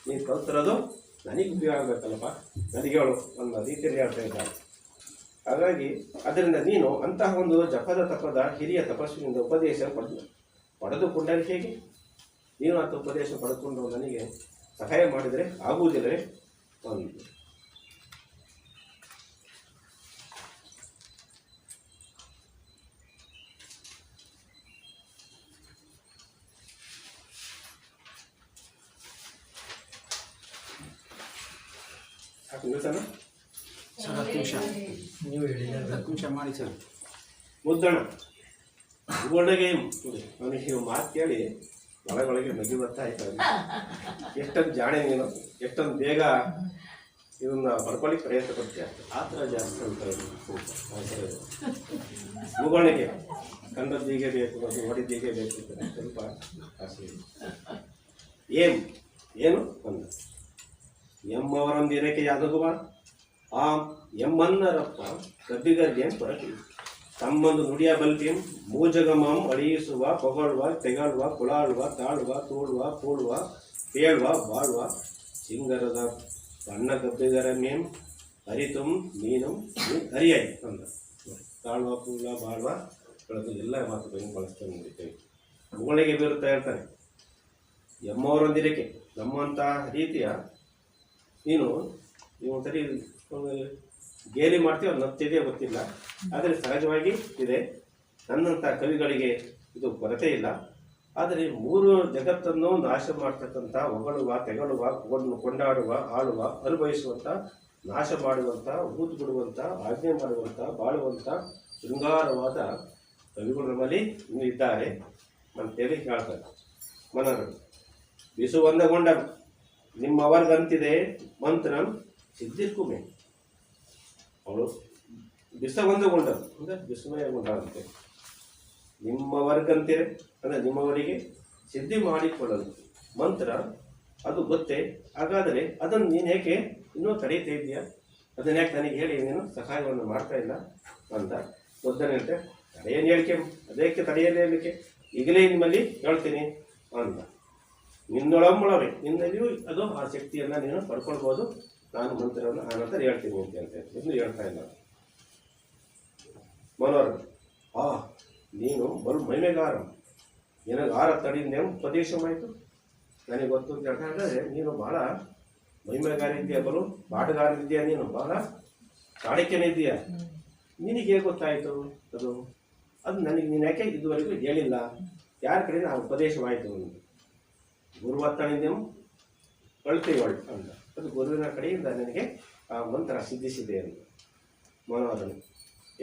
ನೀನು ಕಲ್ತಿರೋದು ನನಗೆ ಉಪಯೋಗ ಆಗಬೇಕಲ್ಲಪ್ಪ, ನನಗೆ ಹೇಳು ಅನ್ನೋ ರೀತಿಯಲ್ಲಿ ಹೇಳ್ತಾ ಇದ್ದಾರೆ. ಹಾಗಾಗಿ ಅದರಿಂದ ನೀನು ಅಂತಹ ಒಂದು ಜಪದ ತಪದ ಹಿರಿಯ ತಪಸ್ವಿನಿಂದ ಉಪದೇಶ ಪಡೆದುಕೊಂಡರೆ ಹೇಗೆ? ನೀನು ಅಂತ ಉಪದೇಶ ಪಡೆದುಕೊಂಡು ನನಗೆ ಸಹಾಯ ಮಾಡಿದರೆ ಆಗುವುದಿಲ್ಲವೇ? ಒಂದು ನೀವು ಹೇಳಿ 10 ನಿಮಿಷ ಮಾಡಿ ಸರ್. ಮುದ್ದಣ ಒಳಗೆ ಅವನಿಗೆ ಮಾತು ಕೇಳಿ ಒಳಗೊಳಗೆ ನಗಿ ಬರ್ತಾ ಇತ್ತು. ಎಷ್ಟೊಂದು ಜಾಣೆ ನೀನು, ಎಷ್ಟೊಂದು ಬೇಗ ಇದನ್ನ ಬರ್ಕೊಳ್ಳಿಕ್ಕೆ ಪ್ರಯತ್ನ ಪಡ್ತೀಯ, ಆ ಥರ ಜಾಸ್ತಿ ಅಂತ ಮುಗೊಳಗೆ ಕಂಡದ್ದೀಗೆ ಬೇಕು ಮತ್ತು ಹೊಡಿದ್ದೀಗೆ ಬೇಕು ಅಂತ ಸ್ವಲ್ಪ ಆಸೆ. ಏನು ಒಂದು ಎಮ್ಮವರೊಂದು ಇರಕ್ಕೆ ಯಾದಗುವ ಆ ಎಮ್ಮನ್ನರಪ್ಪ ಕಬ್ಬಿಗರಿಗೆ ಹೊರಟಿ ತಮ್ಮೊಂದು ನುಡಿಯ ಬಲ್ತಿಂ ಮೂಜಗಮಂ ಅಳಿಯಿಸುವ ಪೊಗಳುವ ತೆಗಳುವ ಕುಳಾಳುವ ತಾಳುವ ತೋಳುವ ಕೂಳುವ ಪೇಳುವ ಬಾಳುವ ಸಿಂಗರದ ಸಣ್ಣ ಕಬ್ಬಿಗರ ಮೇಂ ಅರಿತುಂ ನೀನು ಅರಿಯಾಯಿ ಅಂದ. ತಾಳುವ ಕೂಳುವ ಬಾಳುವ ಎಲ್ಲ ಮಾತುಗಳನ್ನು ಬಳಸ್ತಾ ನೋಡಿದ್ದೇವೆ. ಮುಗಳಿಗೆ ಬೀರುತ್ತಾ ಹೇಳ್ತಾನೆ, ಎಮ್ಮವರೊಂದಿರಕ್ಕೆ ನಮ್ಮಂಥ ರೀತಿಯ ನೀನು ಒಂದ್ಸರಿ ಗೇಲಿ ಮಾಡ್ತೀವಿ, ಅದು ನಗ್ತಿದೆಯೇ ಗೊತ್ತಿಲ್ಲ, ಆದರೆ ಸಹಜವಾಗಿ ಇದೆ. ನನ್ನಂಥ ಕವಿಗಳಿಗೆ ಇದು ಕೊರತೆ ಇಲ್ಲ. ಆದರೆ 3 ಜಗತ್ತನ್ನು ನಾಶ ಮಾಡ್ತಕ್ಕಂಥ ಹೊಗಳುವ ತೆಗಳುವ ಕೊಂಡಾಡುವ ಆಳುವ ಅನುಭವಿಸುವಂಥ ನಾಶ ಮಾಡುವಂಥ ಊದು ಬಿಡುವಂಥ ಆಜ್ಞೆ ಮಾಡುವಂಥ ಬಾಳುವಂಥ ಶೃಂಗಾರವಾದ ಕವಿಗಳು ನಮ್ಮಲ್ಲಿ ಇನ್ನೂ ಇದ್ದಾರೆ ಅಂತೇಳಿ ಹೇಳ್ತಾರೆ. ಮನರು ಬಿಸುವಂದಗೊಂಡ ನಿಮ್ಮವರ್ಗಂತಿದೆ ಮಂತ್ರಂ ಸಿದ್ಧಿರ್ಕುಮೆ. ಅವಳು ಬಿಸವಂದಗೊಂಡ ಅಂದರೆ ವಿಸ್ಮಯಗೊಂಡಂತೆ. ನಿಮ್ಮವರ್ಗಂತಿರೆ ಅಂದರೆ ನಿಮ್ಮವರಿಗೆ ಸಿದ್ಧಿ ಮಾಡಿಕೊಳ್ಳಲು ಮಂತ್ರ ಅದು ಗೊತ್ತೇ, ಹಾಗಾದರೆ ಅದನ್ನು ನೀನು ಏಕೆ ಇನ್ನೂ ತಡೀತಾ ಇದೆಯಾ? ಅದನ್ನ ಯಾಕೆ ನನಗೆ ಹೇಳಿ ನೀನು ಸಹಾಯವನ್ನು ಮಾಡ್ತಾ ಇಲ್ಲ ಅಂತ ಮೊದಲನೇ ತಡೆಯನ್ನು ಹೇಳಿಕೆ, ಅದಕ್ಕೆ ತಡೆಯಲೇ ಹೇಳಲಿಕ್ಕೆ ಈಗಲೇ ನಿಮ್ಮಲ್ಲಿ ಹೇಳ್ತೀನಿ ಅಂತ. ನಿನ್ನೊಳಂಬಳವೇ ನಿನ್ನಲ್ಲಿಯೂ ಅದು ಆ ಶಕ್ತಿಯನ್ನು ನೀನು ಪಡ್ಕೊಳ್ಬೋದು. ನಾನು ಮಂತ್ರವನ್ನು ಆನಂತರ ಹೇಳ್ತೀನಿ ಅಂತ ಇನ್ನು ಹೇಳ್ತಾ ಇಲ್ಲ. ಮನೋರ ನೀನು ಬಲು ಮೈಮೆಗಾರ, ನಿನಗಾರ ತಡಿಂದೆ ಉಪದೇಶವಾಯಿತು ನನಗೆ ಗೊತ್ತು ಅಂತ ಹೇಳ್ತಾರೆ. ನೀನು ಬಹಳ ಮೈಮೆಗಾರ ಇದೆಯಾ, ಬಲು ಪಾಠಗಾರನಿದೆಯಾ, ನೀನು ಬಹಳ ಚಾಣಕ್ಯನಿದೆಯಾ, ನಿನಗೆ ಹೇಗೆ ಗೊತ್ತಾಯಿತು ಅದು ನನಗೆ ನೀನು ಯಾಕೆ ಇದುವರೆಗೂ ಹೇಳಿಲ್ಲ? ಯಾರ ಕಡೆಯಿಂದ ಆ ಉಪದೇಶವಾಯಿತು? ಗುರುವತ್ತಣಿಂದೆವು ಕಳ್ತೀವಳು ಅಂತ, ಅದು ಗುರುವಿನ ಕಡೆಯಿಂದ ನನಗೆ ಆ ಮಂತ್ರ ಸಿದ್ಧಿಸಿದೆ ಅಂತ. ಮನೋದನು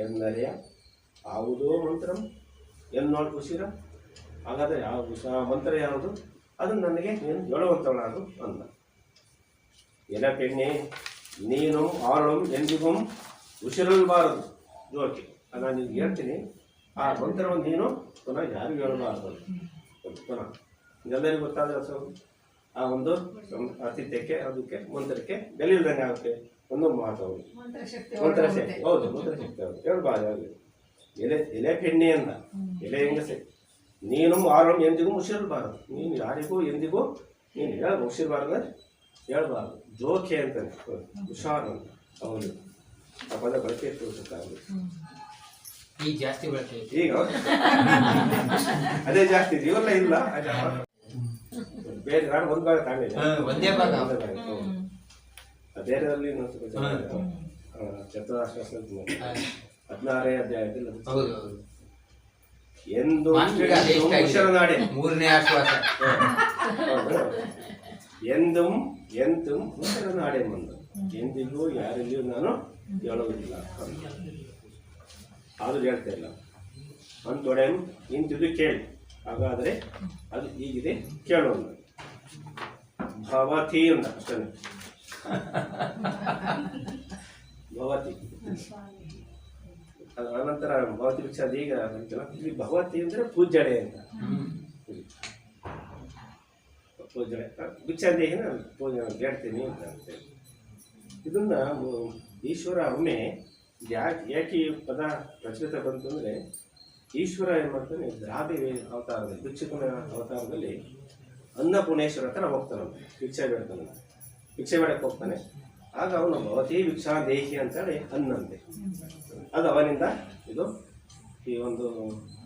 ಎಂದರೆ ಯಾವುದೋ ಮಂತ್ರ ಎನ್ನೋಳು ಉಸಿರ, ಹಾಗಾದರೆ ಯಾವ ಮಂತ್ರ ಯಾವುದು ಅದನ್ನು ನನಗೆ ನೀನು ಹೇಳುವಂಥವಳಾದು ಅಂದ. ಎಲ ಪೆಣ್ಣೆ ನೀನು ಆಳು ಎಂದಿಗೂ ಉಸಿರಲ್ಬಾರದು ಜೋಕೆ, ನಾನು ನಿನ್ಗೆ ಹೇಳ್ತೀನಿ ಆ ಮಂತ್ರವನ್ನು ನೀನು ಪುನಃ ಯಾರಿಗೂ ಹೇಳಬಾರದು. ಪುನಃ ಎಲ್ಲರಿಗೂ ಗೊತ್ತಾದ ಆ ಒಂದು ಆತಿಥ್ಯಕ್ಕೆ ಅದಕ್ಕೆ ಮಂತ್ರಕ್ಕೆ ಬೆಲೆ ಇಲ್ದಂಗೆ ಆಗುತ್ತೆ. ಒಂದು ಮಾತು ಅವರು ಮಂತ್ರಶಕ್ತಿ, ಹೌದು ಮಂತ್ರಶಕ್ತಿ ಅವರು ಹೇಳ್ಬಾರ್ದು. ಅವ್ರಿಗೆ ಎಲೆ ಪೆಣ್ಣೆ ಅಂದ, ಎಲೆ ಹೆಂಗಸೆ ನೀನು ಆರೋಂ ಎಂದಿಗೂ ಮುಸಿರಬಾರದು, ನೀನು ಯಾರಿಗೂ ಎಂದಿಗೂ ನೀನು ಹೇಳ ಮುಸಿರಬಾರ್ದು, ಹೇಳ್ಬಾರ್ದು. ಜೋಕೆ ಅಂತಾನೆ ಹುಷಾರ್ ಅಂತ ಅವರು ಆ ಪದ ಬಳಕೆ ತೋರಿಸುತ್ತೆ. ಅವರು ಈಗ ಜಾಸ್ತಿ ಬಳಕೆ, ಈಗ ಅದೇ ಜಾಸ್ತಿ ಇವೆಲ್ಲ ಇಲ್ಲ. ಬೇರೆ ನಾನು ಒಂದು ಭಾಗ ತಾಂಡಿದ್ದೆ, ಒಂದೇ ಭಾಗ ಬೇರೆಯಲ್ಲಿ ಚತುರಾಶ್ವಾಸ 16ನೇ ಅಧ್ಯಾಯದಲ್ಲಿ ಎಂದು ಶರಣಾಡೆ 3ನೇ ಆಶ್ವಾಸ ಎಂದೂ ಶರಣಾಡೆ ಬಂದು ಎಂದಿಗೂ ಯಾರಿಗೂ ನಾನು ಹೇಳುವುದಿಲ್ಲ. ಆದರೂ ಹೇಳ್ತಾ ಇಲ್ಲ ಅಂತೊಡೆ ಇಂತಿದು ಕೇಳಿ, ಹಾಗಾದರೆ ಅದು ಹೀಗಿದೆ ಕೇಳೋಣ. ಭವತಿ ಅಂತ ಅಷ್ಟೇ, ಭವತಿ ಅನಂತರ ಭಗವತಿ ಭಿಕ್ಷಾಂತಿ ಈಗ ಅಂತಿಲ್ಲ, ಇಲ್ಲಿ ಭಗವತಿ ಅಂದರೆ ಪೂಜ್ಯಳೆ ಅಂತ. ಪೂಜ್ಯಳೆ ಭಿಕ್ಷಾಂತಿಗೆ ಪೂಜೆ ಹೇಳ್ತೀನಿ ಅಂತ ಅಂತೇಳಿ. ಇದನ್ನ ಈಶ್ವರ ಒಮ್ಮೆ ಯಾಕೆ ಈ ಪದ ಪ್ರಚಲಿತ ಬಂತು ಅಂದರೆ, ಈಶ್ವರ ಏನು ಮಾಡ್ತಾನೆ ದ್ರಾವಿ ಅವತಾರದಲ್ಲಿ, ಭಿಕ್ಷುಕನ ಅವತಾರದಲ್ಲಿ ಅನ್ನಪೂರ್ಣೇಶ್ವರ ಹತ್ರ ಹೋಗ್ತಾನಂತೆ, ಭಿಕ್ಷೆ ಬೇಡ್ತಾನೆ. ಭಿಕ್ಷೆ ಬೇಡಕ್ಕೆ ಹೋಗ್ತಾನೆ. ಆಗ ಅವನು ಭವತಿ ಭಿಕ್ಷಾ ದೇಹಿ ಅಂತೇಳಿ ಅನ್ನಂತೆ. ಅದು ಅವನಿಂದ ಇದು ಈ ಒಂದು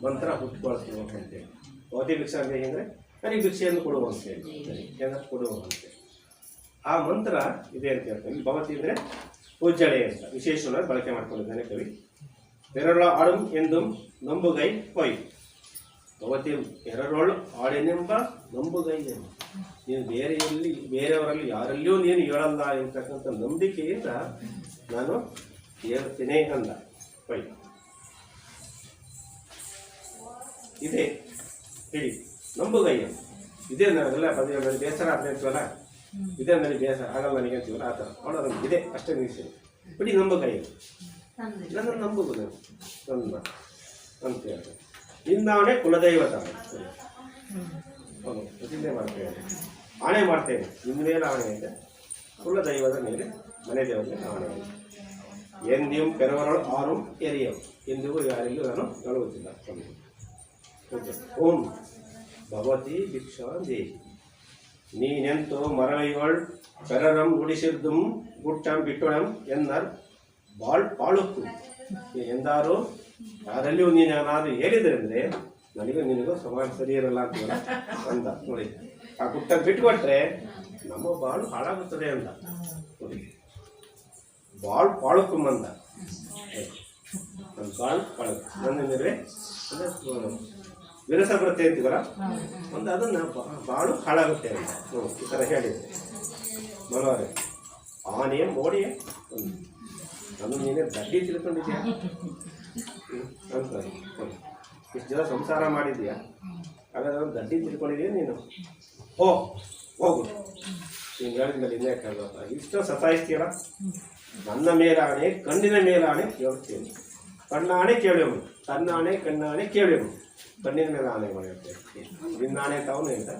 ಮಂತ್ರ ಹುಟ್ಟುಕೊಳ್ತೇವೆ. ಭವತಿ ಭಿಕ್ಷಾ ದೇಹಿ ಅಂದರೆ ನನಗೆ ಭಿಕ್ಷೆಯನ್ನು ಕೊಡುವಂತೇಳಿ, ಏನಾದ್ರು ಕೊಡುವಂತೆ ಆ ಮಂತ್ರ ಇದೆ ಅಂತ ಹೇಳ್ತಾರೆ. ಇಲ್ಲಿ ಭವತಿ ಅಂದರೆ ಪೂಜ್ಯಳೆ ಅಂತ ವಿಶೇಷವಾಗಿ ಬಳಕೆ ಮಾಡ್ಕೊಂಡಿದ್ದಾನೆ ಕವಿ. ಪೆರಳ ಆಡುಂ ಎಂದು ನಂಬುಗೈ ಕೊಯ್. ಭವತಿ ಎರಡೊಳು ಆಡಿನೆಂಬ ನಂಬುಗೈ ಎಂದು, ನೀನು ಬೇರೆಯವರಲ್ಲಿ ಯಾರಲ್ಲಿಯೂ ನೀನು ಹೇಳಲ್ಲ ಎಂತಕ್ಕಂಥ ನಂಬಿಕೆಯಿಂದ ನಾನು ಹೇಳ್ತೇನೆ ಅಂದ ಕೊಯ್. ಇದೆ ಹೇಳಿ ನಂಬುಗೈ ಅಂತ. ಇದೇ ನಾವೆಲ್ಲ ಪದ ಬೇಸರ ಅಂತ ಹೇಳ್ತೀವಲ್ಲ, ಇದೇ ನನಗೆ ಬೇಸರ ಆಗಲ್ಲ ನನಗೆ ಅಂತೀವಲ್ಲ, ಆ ಥರ ಮಾಡೋದು ಇದೆ ಅಷ್ಟೇ ನಿರೀಕ್ಷೆ. ಬಿಡಿ ನಂಬುಗೈ ನನ್ನ ನಂಬುವುದು ನನ್ನ ಅಂತ ಹೇಳ್ತಾರೆ. ನಿನ್ನವನೇ ಕುಲದೈವತ ಪ್ರತಿಜ್ಞೆ ಮಾಡ್ತೇವೆ, ಆಣೆ ಮಾಡ್ತೇನೆ, ನಿನ್ನ ಮೇಲೆ ಆಣೆ ಇದೆ, ಕುಲದೈವದ ಮೇಲೆ ಮನೆ ದೇವರಿಗೆ ಆಣೆ ಇದೆ. ಎಂದಿಯೂ ಕೆರವರಳು ಆರು ಎರಿಯವು, ಎಂದಿಗೂ ಯಾರಿಗೂ ನಾನು ಹೇಳುವುದಿಲ್ಲ. ಓಂ ಭಗವತಿ ಭಿಕ್ಷಾ ದೇಹಿ ನೀನೆಂತೋ ಮರಳಿಗಳ್ ಪೆರರಂ ನುಡಿಸಿರ್ದುಂ ಗುಟ್ಟಂ ಬಿಟ್ಟೊಳಂ ಎನ್ನರ್ ಬಾಳ್ ಪಾಳುಕ್ಕು. ಎಂದಾರು ಯಾರಲ್ಲಿಯೂ ನೀನು ಏನಾದ್ರು ಹೇಳಿದ್ರೆ ಅಂದರೆ ನನಗೂ ನಿನಗೂ ಸಮಾಜ ಸರಿ ಇರಲ್ಲ ಅಂತೀವಲ್ಲ ಅಂದ ನೋಡಿ. ಆ ಗುಟ್ಟ ಬಿಟ್ಕೊಟ್ರೆ ನಮ್ಮ ಬಾಳು ಹಾಳಾಗುತ್ತದೆ ಅಂದ ನೋಡಿ. ಬಾಳ್ ಪಾಳುಕ್ಕು ಅಂದ. ಬಾಳ್ ಪಾಳುಕ್ಕು ನಂದೇನಿದ್ರೆ ಅಂದರೆ ವಿರಸ ಬರುತ್ತೆ ಅಂತೀವಲ್ಲ, ಒಂದು ಅದನ್ನು ಬಾಳು ಹಾಳಾಗುತ್ತೆ ಅಂತ ಈ ಥರ ಹೇಳಿದೆ. ಮನೋರೆ ಆನೆಯ ಮೋಡಿಯ ನಾನು ನೀನೇ ದಡ್ಡಿ ತಿಳ್ಕೊಂಡಿದ್ಯಾ ಅಂತ. ಇಷ್ಟು ಜನ ಸಂಸಾರ ಮಾಡಿದ್ಯಾ, ಹಾಗಾದ್ರೆ ಒಂದು ದಡ್ಡಿ ತಿಳ್ಕೊಂಡಿದ್ಯಾ ನೀನು. ಹೋಗು ನೀನು ಹೇಳಿದ್ಮೇಲೆ ಇನ್ನೇ ಕೇಳೋಲ್ಲ. ಇಷ್ಟು ಸತಾಯಿಸ್ತೀಯಲ್ಲ, ನನ್ನ ಮೇಲಾಣೆ ಕಣ್ಣಿನ ಮೇಲಾಣೆ ಕೇಳುತ್ತೇನೆ. ಕಣ್ಣಾಣೆ ಕೇಳೋನು, ತನ್ನಾಣೆ ಕಣ್ಣಾಣೆ ಕೇಳೋನು. ಕಣ್ಣಿನ ಮೇಲೆ ಆಣೆ ಮಾಡಿರ್ತೇವೆ. ನಿನ್ನ ಆಣೆ ಅಂತ ಅವನು ಹೇಳ್ದ,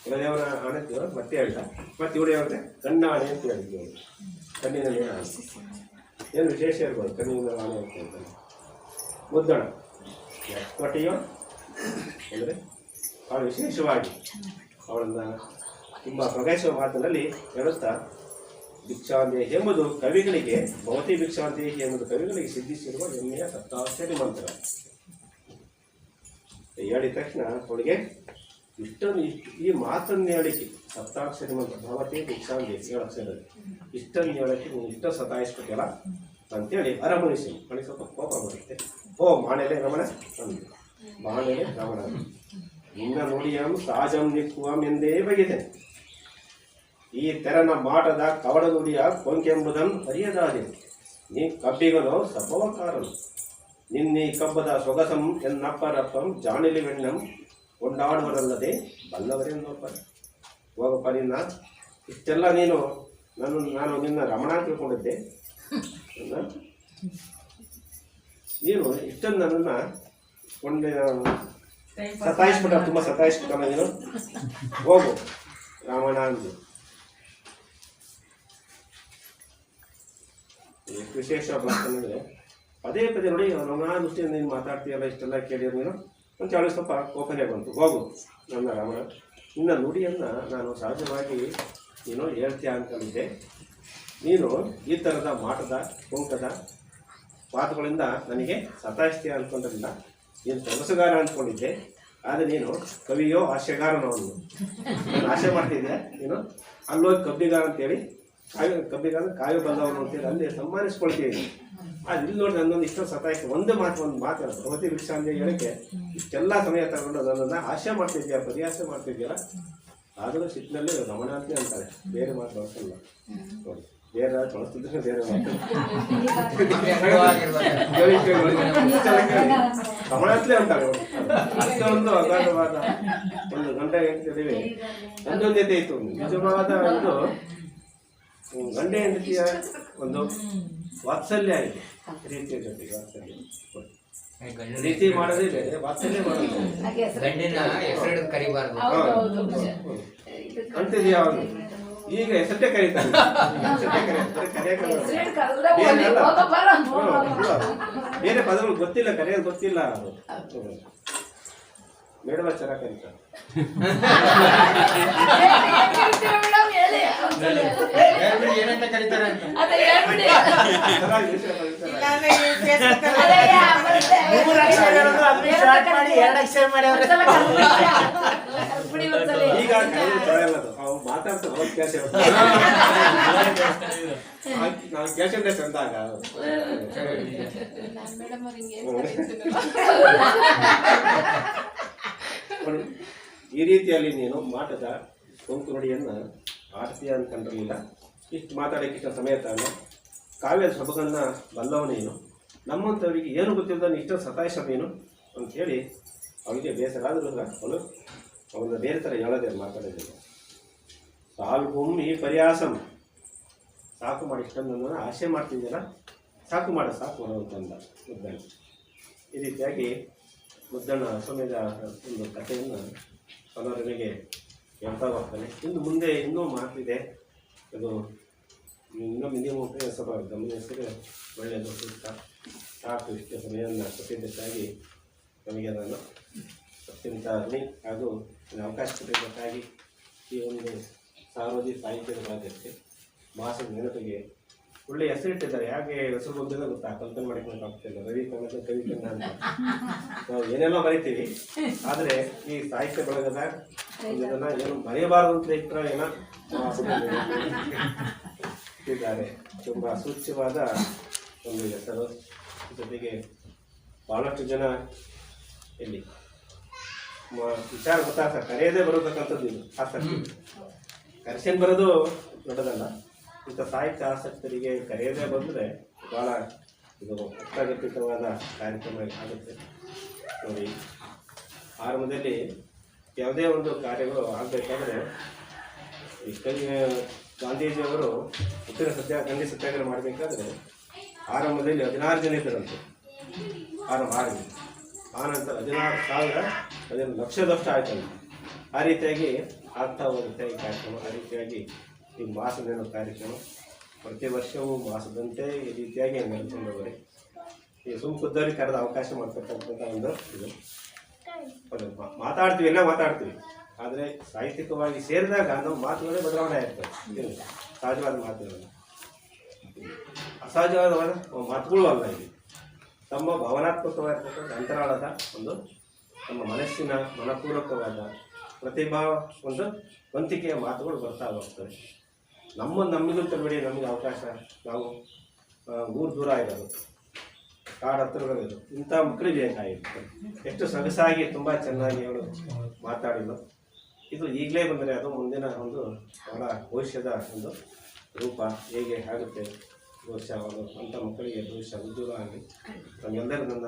ಕುಲದೇವನ ಆಣೆ ಮತ್ತೆ ಹೇಳ್ದ, ಮತ್ತೆ ಇವಳು ಹೇಳಿದ್ರೆ ಕಣ್ಣಾಣೆ ಅಂತ ಹೇಳಿದ್ವಿ. ಕಣ್ಣಿನ ಮೇಲೆ ಆಣೆ ಏನು ವಿಶೇಷ ಇರ್ಬೋದು, ಕಣ್ಣಿನ ಮೇಲೆ ಆಣೆ ಅಂತ ಹೇಳ್ತಾನೆ. ಮುದ್ದಣ ಎಕ್ಕಟಿಯೋ ಅಂದರೆ ಅವಳು ವಿಶೇಷವಾಗಿ ಅವಳನ್ನು ತುಂಬ ಪ್ರವೇಶ ಮಾತಿನಲ್ಲಿ ಹೇಳುತ್ತಾ, ಭಿಕ್ಷಾಂದೇಹಿ ಎಂಬುದು ಕವಿಗಳಿಗೆ, ಭವತಿ ಭಿಕ್ಷಾಂದೇಹಿ ಎಂಬುದು ಕವಿಗಳಿಗೆ ಸಿದ್ಧಿಸಿರುವ ಹೆಮ್ಮೆಯ ಸಪ್ತಾಕ್ಷರಿ ಮಂತ್ರ. ಹೇಳಿದ ತಕ್ಷಣ ಅವಳಿಗೆ ಇಷ್ಟೊಂದು ಈ ಮಾತನ್ನು ಹೇಳಲಿಕ್ಕೆ ಸಪ್ತಾಕ್ಷರಿ ಮಂತ್ರ ಭವತಿ ಭಿಕ್ಷಾಂದೇಹಿ 7 ಅಕ್ಷರದಲ್ಲಿ ಇಷ್ಟನ್ನು ಹೇಳಕ್ಕೆ ನೀವು ಇಷ್ಟ ಸತಾಯಿಸ್ಬೇಕಲ್ಲ ಅಂತೇಳಿ ಅರಮಣಿಸಿ ಅವಳಿಗೆ ಸ್ವಲ್ಪ ಕೋಪ ಬರುತ್ತೆ. ಮಾಣೆಲೆ ರಮಣ ಅಂದು, ಮಾಣೆಲೆ ರಮಣ ನಿನ್ನ ನುಡಿಯಂ ಸಹಜಂ ನಿಕ್ಕುವಂ ಎಂದೇ ಬಗೆದೆ. ಈ ತೆರನ ಮಾಟದ ಕವಡ ನುಡಿಯ ಕೊಂಕೆಂಬುದನ್ನು ಅರಿಯದಾದೆ. ನೀ ಕಬ್ಬಿಗನೋ ಸಭವಕಾರನು, ನಿನ್ನೀ ಕಬ್ಬದ ಸೊಗಸಂ ಎನ್ನಪ್ಪರಪ್ಪಂ ಜಾಣಿಲಿ ವೆಣ್ಣಂ ಕೊಂಡಾಡುವರಲ್ಲದೆ ಬಲ್ಲವರೆಂದಪ್ಪ. ಹೋಗಪ್ಪ ನಿನ್ನ ಇಷ್ಟೆಲ್ಲ ನಾನು ನಿನ್ನ ರಮಣ ತಿಳ್ಕೊಂಡಿದ್ದೆ. ನೀನು ಇಷ್ಟೊಂದು ನನ್ನನ್ನು ಕೊಂಡೆ ಸತಾಯಿಸ್ಬಿಟ್ಟ, ತುಂಬ ಸತಾಯಿಸ್ಬಿಟ್ಟಲ್ಲ ನೀನು, ಹೋಗು ರಾವಣ ಅಂದು. ಎಷ್ಟು ವಿಶೇಷ ಮಾತಂದರೆ ಪದೇ ಪದೇ ನೋಡಿ ರಮಣ ದೃಷ್ಟಿಯಿಂದ ನೀನು ಮಾತಾಡ್ತೀಯಲ್ಲ, ಇಷ್ಟೆಲ್ಲ ಕೇಳಿದ್ರು ನೀನು ಅಂತ ಹೇಳಿ ಸ್ವಲ್ಪ ಕೋಪನೆ ಬಂತು. ಹೋಗು ನನ್ನ ರಮಣ, ನಿನ್ನ ನುಡಿಯನ್ನು ನಾನು ಸಹಜವಾಗಿ ನೀನು ಹೇಳ್ತೀಯ ಅಂದ್ಕೊಂಡಿದ್ದೆ. ನೀನು ಈ ಥರದ ಮಾಟದ ಕುಂಕದ ಮಾತುಗಳಿಂದ ನನಗೆ ಸತಾಯಿಸ್ತೀಯ ಅಂದ್ಕೊಂಡಿಲ್ಲ. ನೀನು ಸೊಗಸುಗಾರ ಅಂದ್ಕೊಂಡಿದ್ದೆ, ಆದರೆ ನೀನು ಕವಿಯೋ ಹಾಸ್ಯಗಾರನವನು. ನಾನು ಆಸೆ ಮಾಡ್ತಿದ್ದೆ, ನೀನು ಅಲ್ಲೋಗಿ ಕಬ್ಬಿಗಾರ ಅಂತೇಳಿ ಕಬ್ಬಿಗಾರ ಕಾವ್ಯ ಬಂದವನು ಅಂತೇಳಿ ಅಲ್ಲಿ ಸನ್ಮಾನಿಸ್ಕೊಳ್ತೀನಿ. ಅದು ಇಲ್ಲಿ ನೋಡಿ ನನ್ನೊಂದು ಇಷ್ಟೊಂದು ಸತಾಯಿಸಿ ಒಂದು ಮಾತು ಭಗವತಿ ಭಿಕ್ಷಾ ಅಂತ ಹೇಳಕ್ಕೆ ಇಷ್ಟೆಲ್ಲ ಸಮಯ ತಗೊಂಡು ನನ್ನನ್ನು ಹಾಸ್ಯ ಮಾಡ್ತಿದ್ಯಾ, ಪರಿಹಾಸ ಮಾಡ್ತಿದ್ಯಲ್ಲ. ಆದರೂ ಸಿಟ್ಟಿನಲ್ಲಿ ರಮಣ ಅಂತಲೇ ಅಂತಾರೆ, ಬೇರೆ ಮಾತು ಬಳಸಲ್ಲ ನೋಡಿ. ಬೇರೆ ಬಳಸ್ತಿದ್ರೆ ಬೇರೆ ಮಾತು ರಮಣ ಅಂತಲೇ ಅಂತಾರೆ. ಅಷ್ಟೊಂದು ಅಗಾಧವಾದ ಒಂದು ಗಂಟೆ ಹೇಳ್ತಿದ್ದೀವಿ. ನನ್ನೊಂದು ಜೊತೆ ಇತ್ತು ನಿಜವಾದ ಒಂದು ಗಂಡ ಹೆಂಡತಿಯ ಒಂದು ವಾತ್ಸಲ್ಯ ಇದೆ, ಪ್ರೀತಿಯ ಜೊತೆಗೆ ವಾತ್ಸಲ್ಯ. ಪ್ರೀತಿ ಮಾಡೋದೇ ಬೇರೆ, ವಾತ್ಸಲ್ಯ ಮಾಡೋದು ಗಂಡಿನ ಹೆಸರು ಕರಿಬಾರ್ದು. ಅಂತಿದೆಯಾ ಅವನು ಈಗ ಹೆಸರೇ ಕರೀತಾನೆ, ಬೇರೆ ಪದಗಳು ಗೊತ್ತಿಲ್ಲ, ಕರೆಯೋದು ಗೊತ್ತಿಲ್ಲ. ಮೇಡಮ ಚೆನ್ನಾಗಿ ಕರೀತಾರೆ. ಏನಂತ ಕರೀತಾರೆ ಅಂತ ಚೆನ್ನಾಗಿ ವಿಷಯ ಕರೀತಾರೆ. ಈಗ ಕರೆಯೋದು ಅವ್ರು ಮಾತಾಡ್ತಾರೆ, ಅವ್ರು ಕೆಲಸ ನಾವು ಕೇಳ್ಕೊಂಡೆ ಚಂದಾಗ. ಈ ರೀತಿಯಲ್ಲಿ ನೀನು ಮಾಟದ ಕೊಂಕು ನುಡಿಯನ್ನು ಆಡ್ತೀಯ ಅನ್ಕೊಂಡಿರಲಿಲ್ಲ. ಇಷ್ಟು ಮಾತಾಡೋಕ್ಕೆ ಇಷ್ಟ ಸಮಯ ತಾನು ಕಾವ್ಯದ ಸೊಬಗನ್ನ ಬಲ್ಲವ ನೀನು, ನಮ್ಮಂಥವರಿಗೆ ಏನು ಗೊತ್ತಿಲ್ಲದ ಇಷ್ಟ ಸತಾಯಿಸ ನೀನು ಅಂಥೇಳಿ ಅವಳಿಗೆ ಬೇಸರ ಆದರೂ ಅವಳು ಅವನ್ನ ಬೇರೆ ಥರ ಹೇಳೋದೇ ಮಾತಾಡೋದಿಲ್ಲ. ಸಾಲ್ಗೊಮ್ಮೆ ಈ ಪರ್ಯಾಸಂ, ಸಾಕು ಮಾಡಿ ಇಷ್ಟೊಂದು ಆಸೆ ಮಾಡ್ತಿದ್ದೀರ, ಸಾಕು ಮಾಡ ಸಾಕು ಅನ್ನುವಂತಂದ ಮುದ್ದಣ್ಣ. ಈ ರೀತಿಯಾಗಿ ಮುದ್ದಣ್ಣ ಅಸಮಯದ ಒಂದು ಕಥೆಯನ್ನು ಮನೋರಮೆಗೆ ಹೇಳ್ತಾ ಹೋಗ್ತಾನೆ. ಇನ್ನು ಮುಂದೆ ಇನ್ನೂ ಮಾತಿದೆ, ಅದು ಇನ್ನೂ ಮುಂದೆ ಸ್ವಲ್ಪ ಗಮನಿಸಿದರೆ ಒಳ್ಳೆಯದು ಸೂಕ್ತ. ಸಾಕು ಇಷ್ಟ ಸಮಯವನ್ನು ಕೊಟ್ಟಿದ್ದಕ್ಕಾಗಿ ನಮಗೆ ನಾನು ಅತ್ಯಂತ ಹಾಗೂ ಅವಕಾಶ ಕೊಟ್ಟಿದ್ದಕ್ಕಾಗಿ ಈ ಒಂದು ಸಾರ್ವಜನಿಕ ಸಾಹಿತ್ಯದ ಬಾಧ್ಯತೆ ಮಾಸದ ನೆನಪಿಗೆ ಒಳ್ಳೆ ಹೆಸರಿಟ್ಟಿದ್ದಾರೆ. ಯಾಕೆ ಹೆಸರು ಬಂದಿಲ್ಲ ಗೊತ್ತಾ, ಕಲ್ಪನೆ ಮಾಡಿಕೊಳ್ಳೋಕ್ಕಾಗ್ತಿಲ್ಲ. ರವಿ ಕನ್ನಡ ಕವಿಕನ್ನ ಅಂತ ನಾವು ಏನೆಲ್ಲ ಬರಿತೀವಿ, ಆದರೆ ಈ ಸಾಹಿತ್ಯ ಬಳಗದ ಇದನ್ನ ಏನು ಮರೆಯಬಾರದು ಅಂತ ಇಟ್ಟರೆ ಏನೋ ಇಟ್ಟಿದ್ದಾರೆ. ತುಂಬ ಸೂಚ್ಯವಾದ ಒಂದು ಹೆಸರು. ಜೊತೆಗೆ ಬಹಳಷ್ಟು ಜನ ಇಲ್ಲಿ ವಿಚಾರ ಗೊತ್ತಾಗ ಕರೆಯದೇ ಬರತಕ್ಕಂಥದ್ದು ಇದು ಆಸಕ್ತಿ. ಕರೆಸನ್ ಬರೋದು ದೊಡ್ಡದಲ್ಲ, ಇಂಥ ಸಾಹಿತ್ಯ ಆಸಕ್ತರಿಗೆ ಕರೆಯದೇ ಬಂದರೆ ಭಾಳ ಇದು ಅರ್ಥಗರ್ಭಿತವಾದ ಕಾರ್ಯಕ್ರಮ ಆಗುತ್ತೆ. ನೋಡಿ, ಆರಂಭದಲ್ಲಿ ಯಾವುದೇ ಒಂದು ಕಾರ್ಯಗಳು ಆಗಬೇಕಾದ್ರೆ ಈ ಗಾಂಧೀಜಿಯವರು ಉತ್ತರ ದಂಡಿ ಸತ್ಯಾಗ್ರಹ ಮಾಡಬೇಕಾದ್ರೆ ಆರಂಭದಲ್ಲಿ 16 ಜನ ಇದ್ದರಂತೆ. ಆರಂಭ ಆನಂತರ 16,000 15 ಲಕ್ಷದಷ್ಟು ಆಯ್ತಲ್ಲ. ಆ ರೀತಿಯಾಗಿ ಆಗ್ತಾ ಹೋಗುತ್ತೆ ಈ ಕಾರ್ಯಕ್ರಮ. ಆ ರೀತಿಯಾಗಿ ಈ ಮಾಸದ ಕಾರ್ಯಕ್ರಮ ಪ್ರತಿ ವರ್ಷವೂ ಮಾಸದಂತೆ ಈ ರೀತಿಯಾಗಿ ನಡೆದುಕೊಂಡು ಹೋಗ್ರಿ. ಈ ಸುಮ್ಮನೆ ಕರೆದ ಅವಕಾಶ ಮಾಡ್ತಕ್ಕಂಥ ಒಂದು ಇದು ಮಾತಾಡ್ತೀವಿ, ಎಲ್ಲ ಮಾತಾಡ್ತೀವಿ, ಆದರೆ ಸಾಹಿತ್ಯಿಕವಾಗಿ ಸೇರಿದಾಗ ನಾವು ಮಾತುಗಳೇ ಬದಲಾವಣೆ ಆಗ್ತವೆ. ಸಹಜವಾದ ಮಾತುಗಳು, ಅಸಹಜವಾದ ಮಾತುಗಳು ಅಲ್ಲ. ಇಲ್ಲಿ ತಮ್ಮ ಭಾವನಾತ್ಮಕವಾಗಿರ್ತಕ್ಕಂಥ ಅಂತರಾಳದ ಒಂದು ನಮ್ಮ ಮನಸ್ಸಿನ ಮನಪೂರ್ವಕವಾದ ಪ್ರತಿಭಾ ಒಂದು ವಂತಿಕೆಯ ಮಾತುಗಳು ಬರ್ತಾ ಹೋಗ್ತವೆ. ನಮಗೂ ತರಬೇಡಿ, ನಮಗೆ ಅವಕಾಶ, ನಾವು ಊರು ದೂರ ಇರೋದು, ಕಾಡು ಹತ್ತಿರಗಳಿರೋದು, ಇಂಥ ಮಕ್ಕಳಿಗೆ ಬೇಕಾಗಿತ್ತು. ಎಷ್ಟು ಸೊಗಸಾಗಿ ತುಂಬ ಚೆನ್ನಾಗಿ ಅವಳು ಮಾತಾಡಿದ್ದು. ಇದು ಈಗಲೇ ಬಂದರೆ ಅದು ಮುಂದಿನ ಒಂದು ಅವಳ ಭವಿಷ್ಯದ ಒಂದು ರೂಪ ಹೇಗೆ ಆಗುತ್ತೆ ಬಹುಶಃ ಅವರು ಅಂಥ ಮಕ್ಕಳಿಗೆ ಭವಿಷ್ಯ ಉದ್ಯೋಗ ಆಗಲಿ. ನಮಗೆಲ್ಲರೂ ನನ್ನ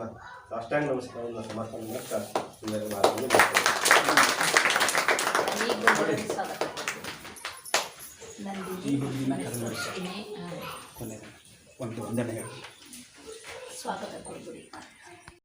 ಸಾಷ್ಟಾಂಗ ನಮಸ್ಕಾರವನ್ನು ಸಮರ್ಪಣೆ ಮಾಡ್ತಾ ಸುಂದರ ಮಾತನ್ನು ಈ ಹುಡುಗಿನ ಒಂದು ವಂದನೆ ಸ್ವಾಗತ ಕೊಡ್ಬಿಡಿ.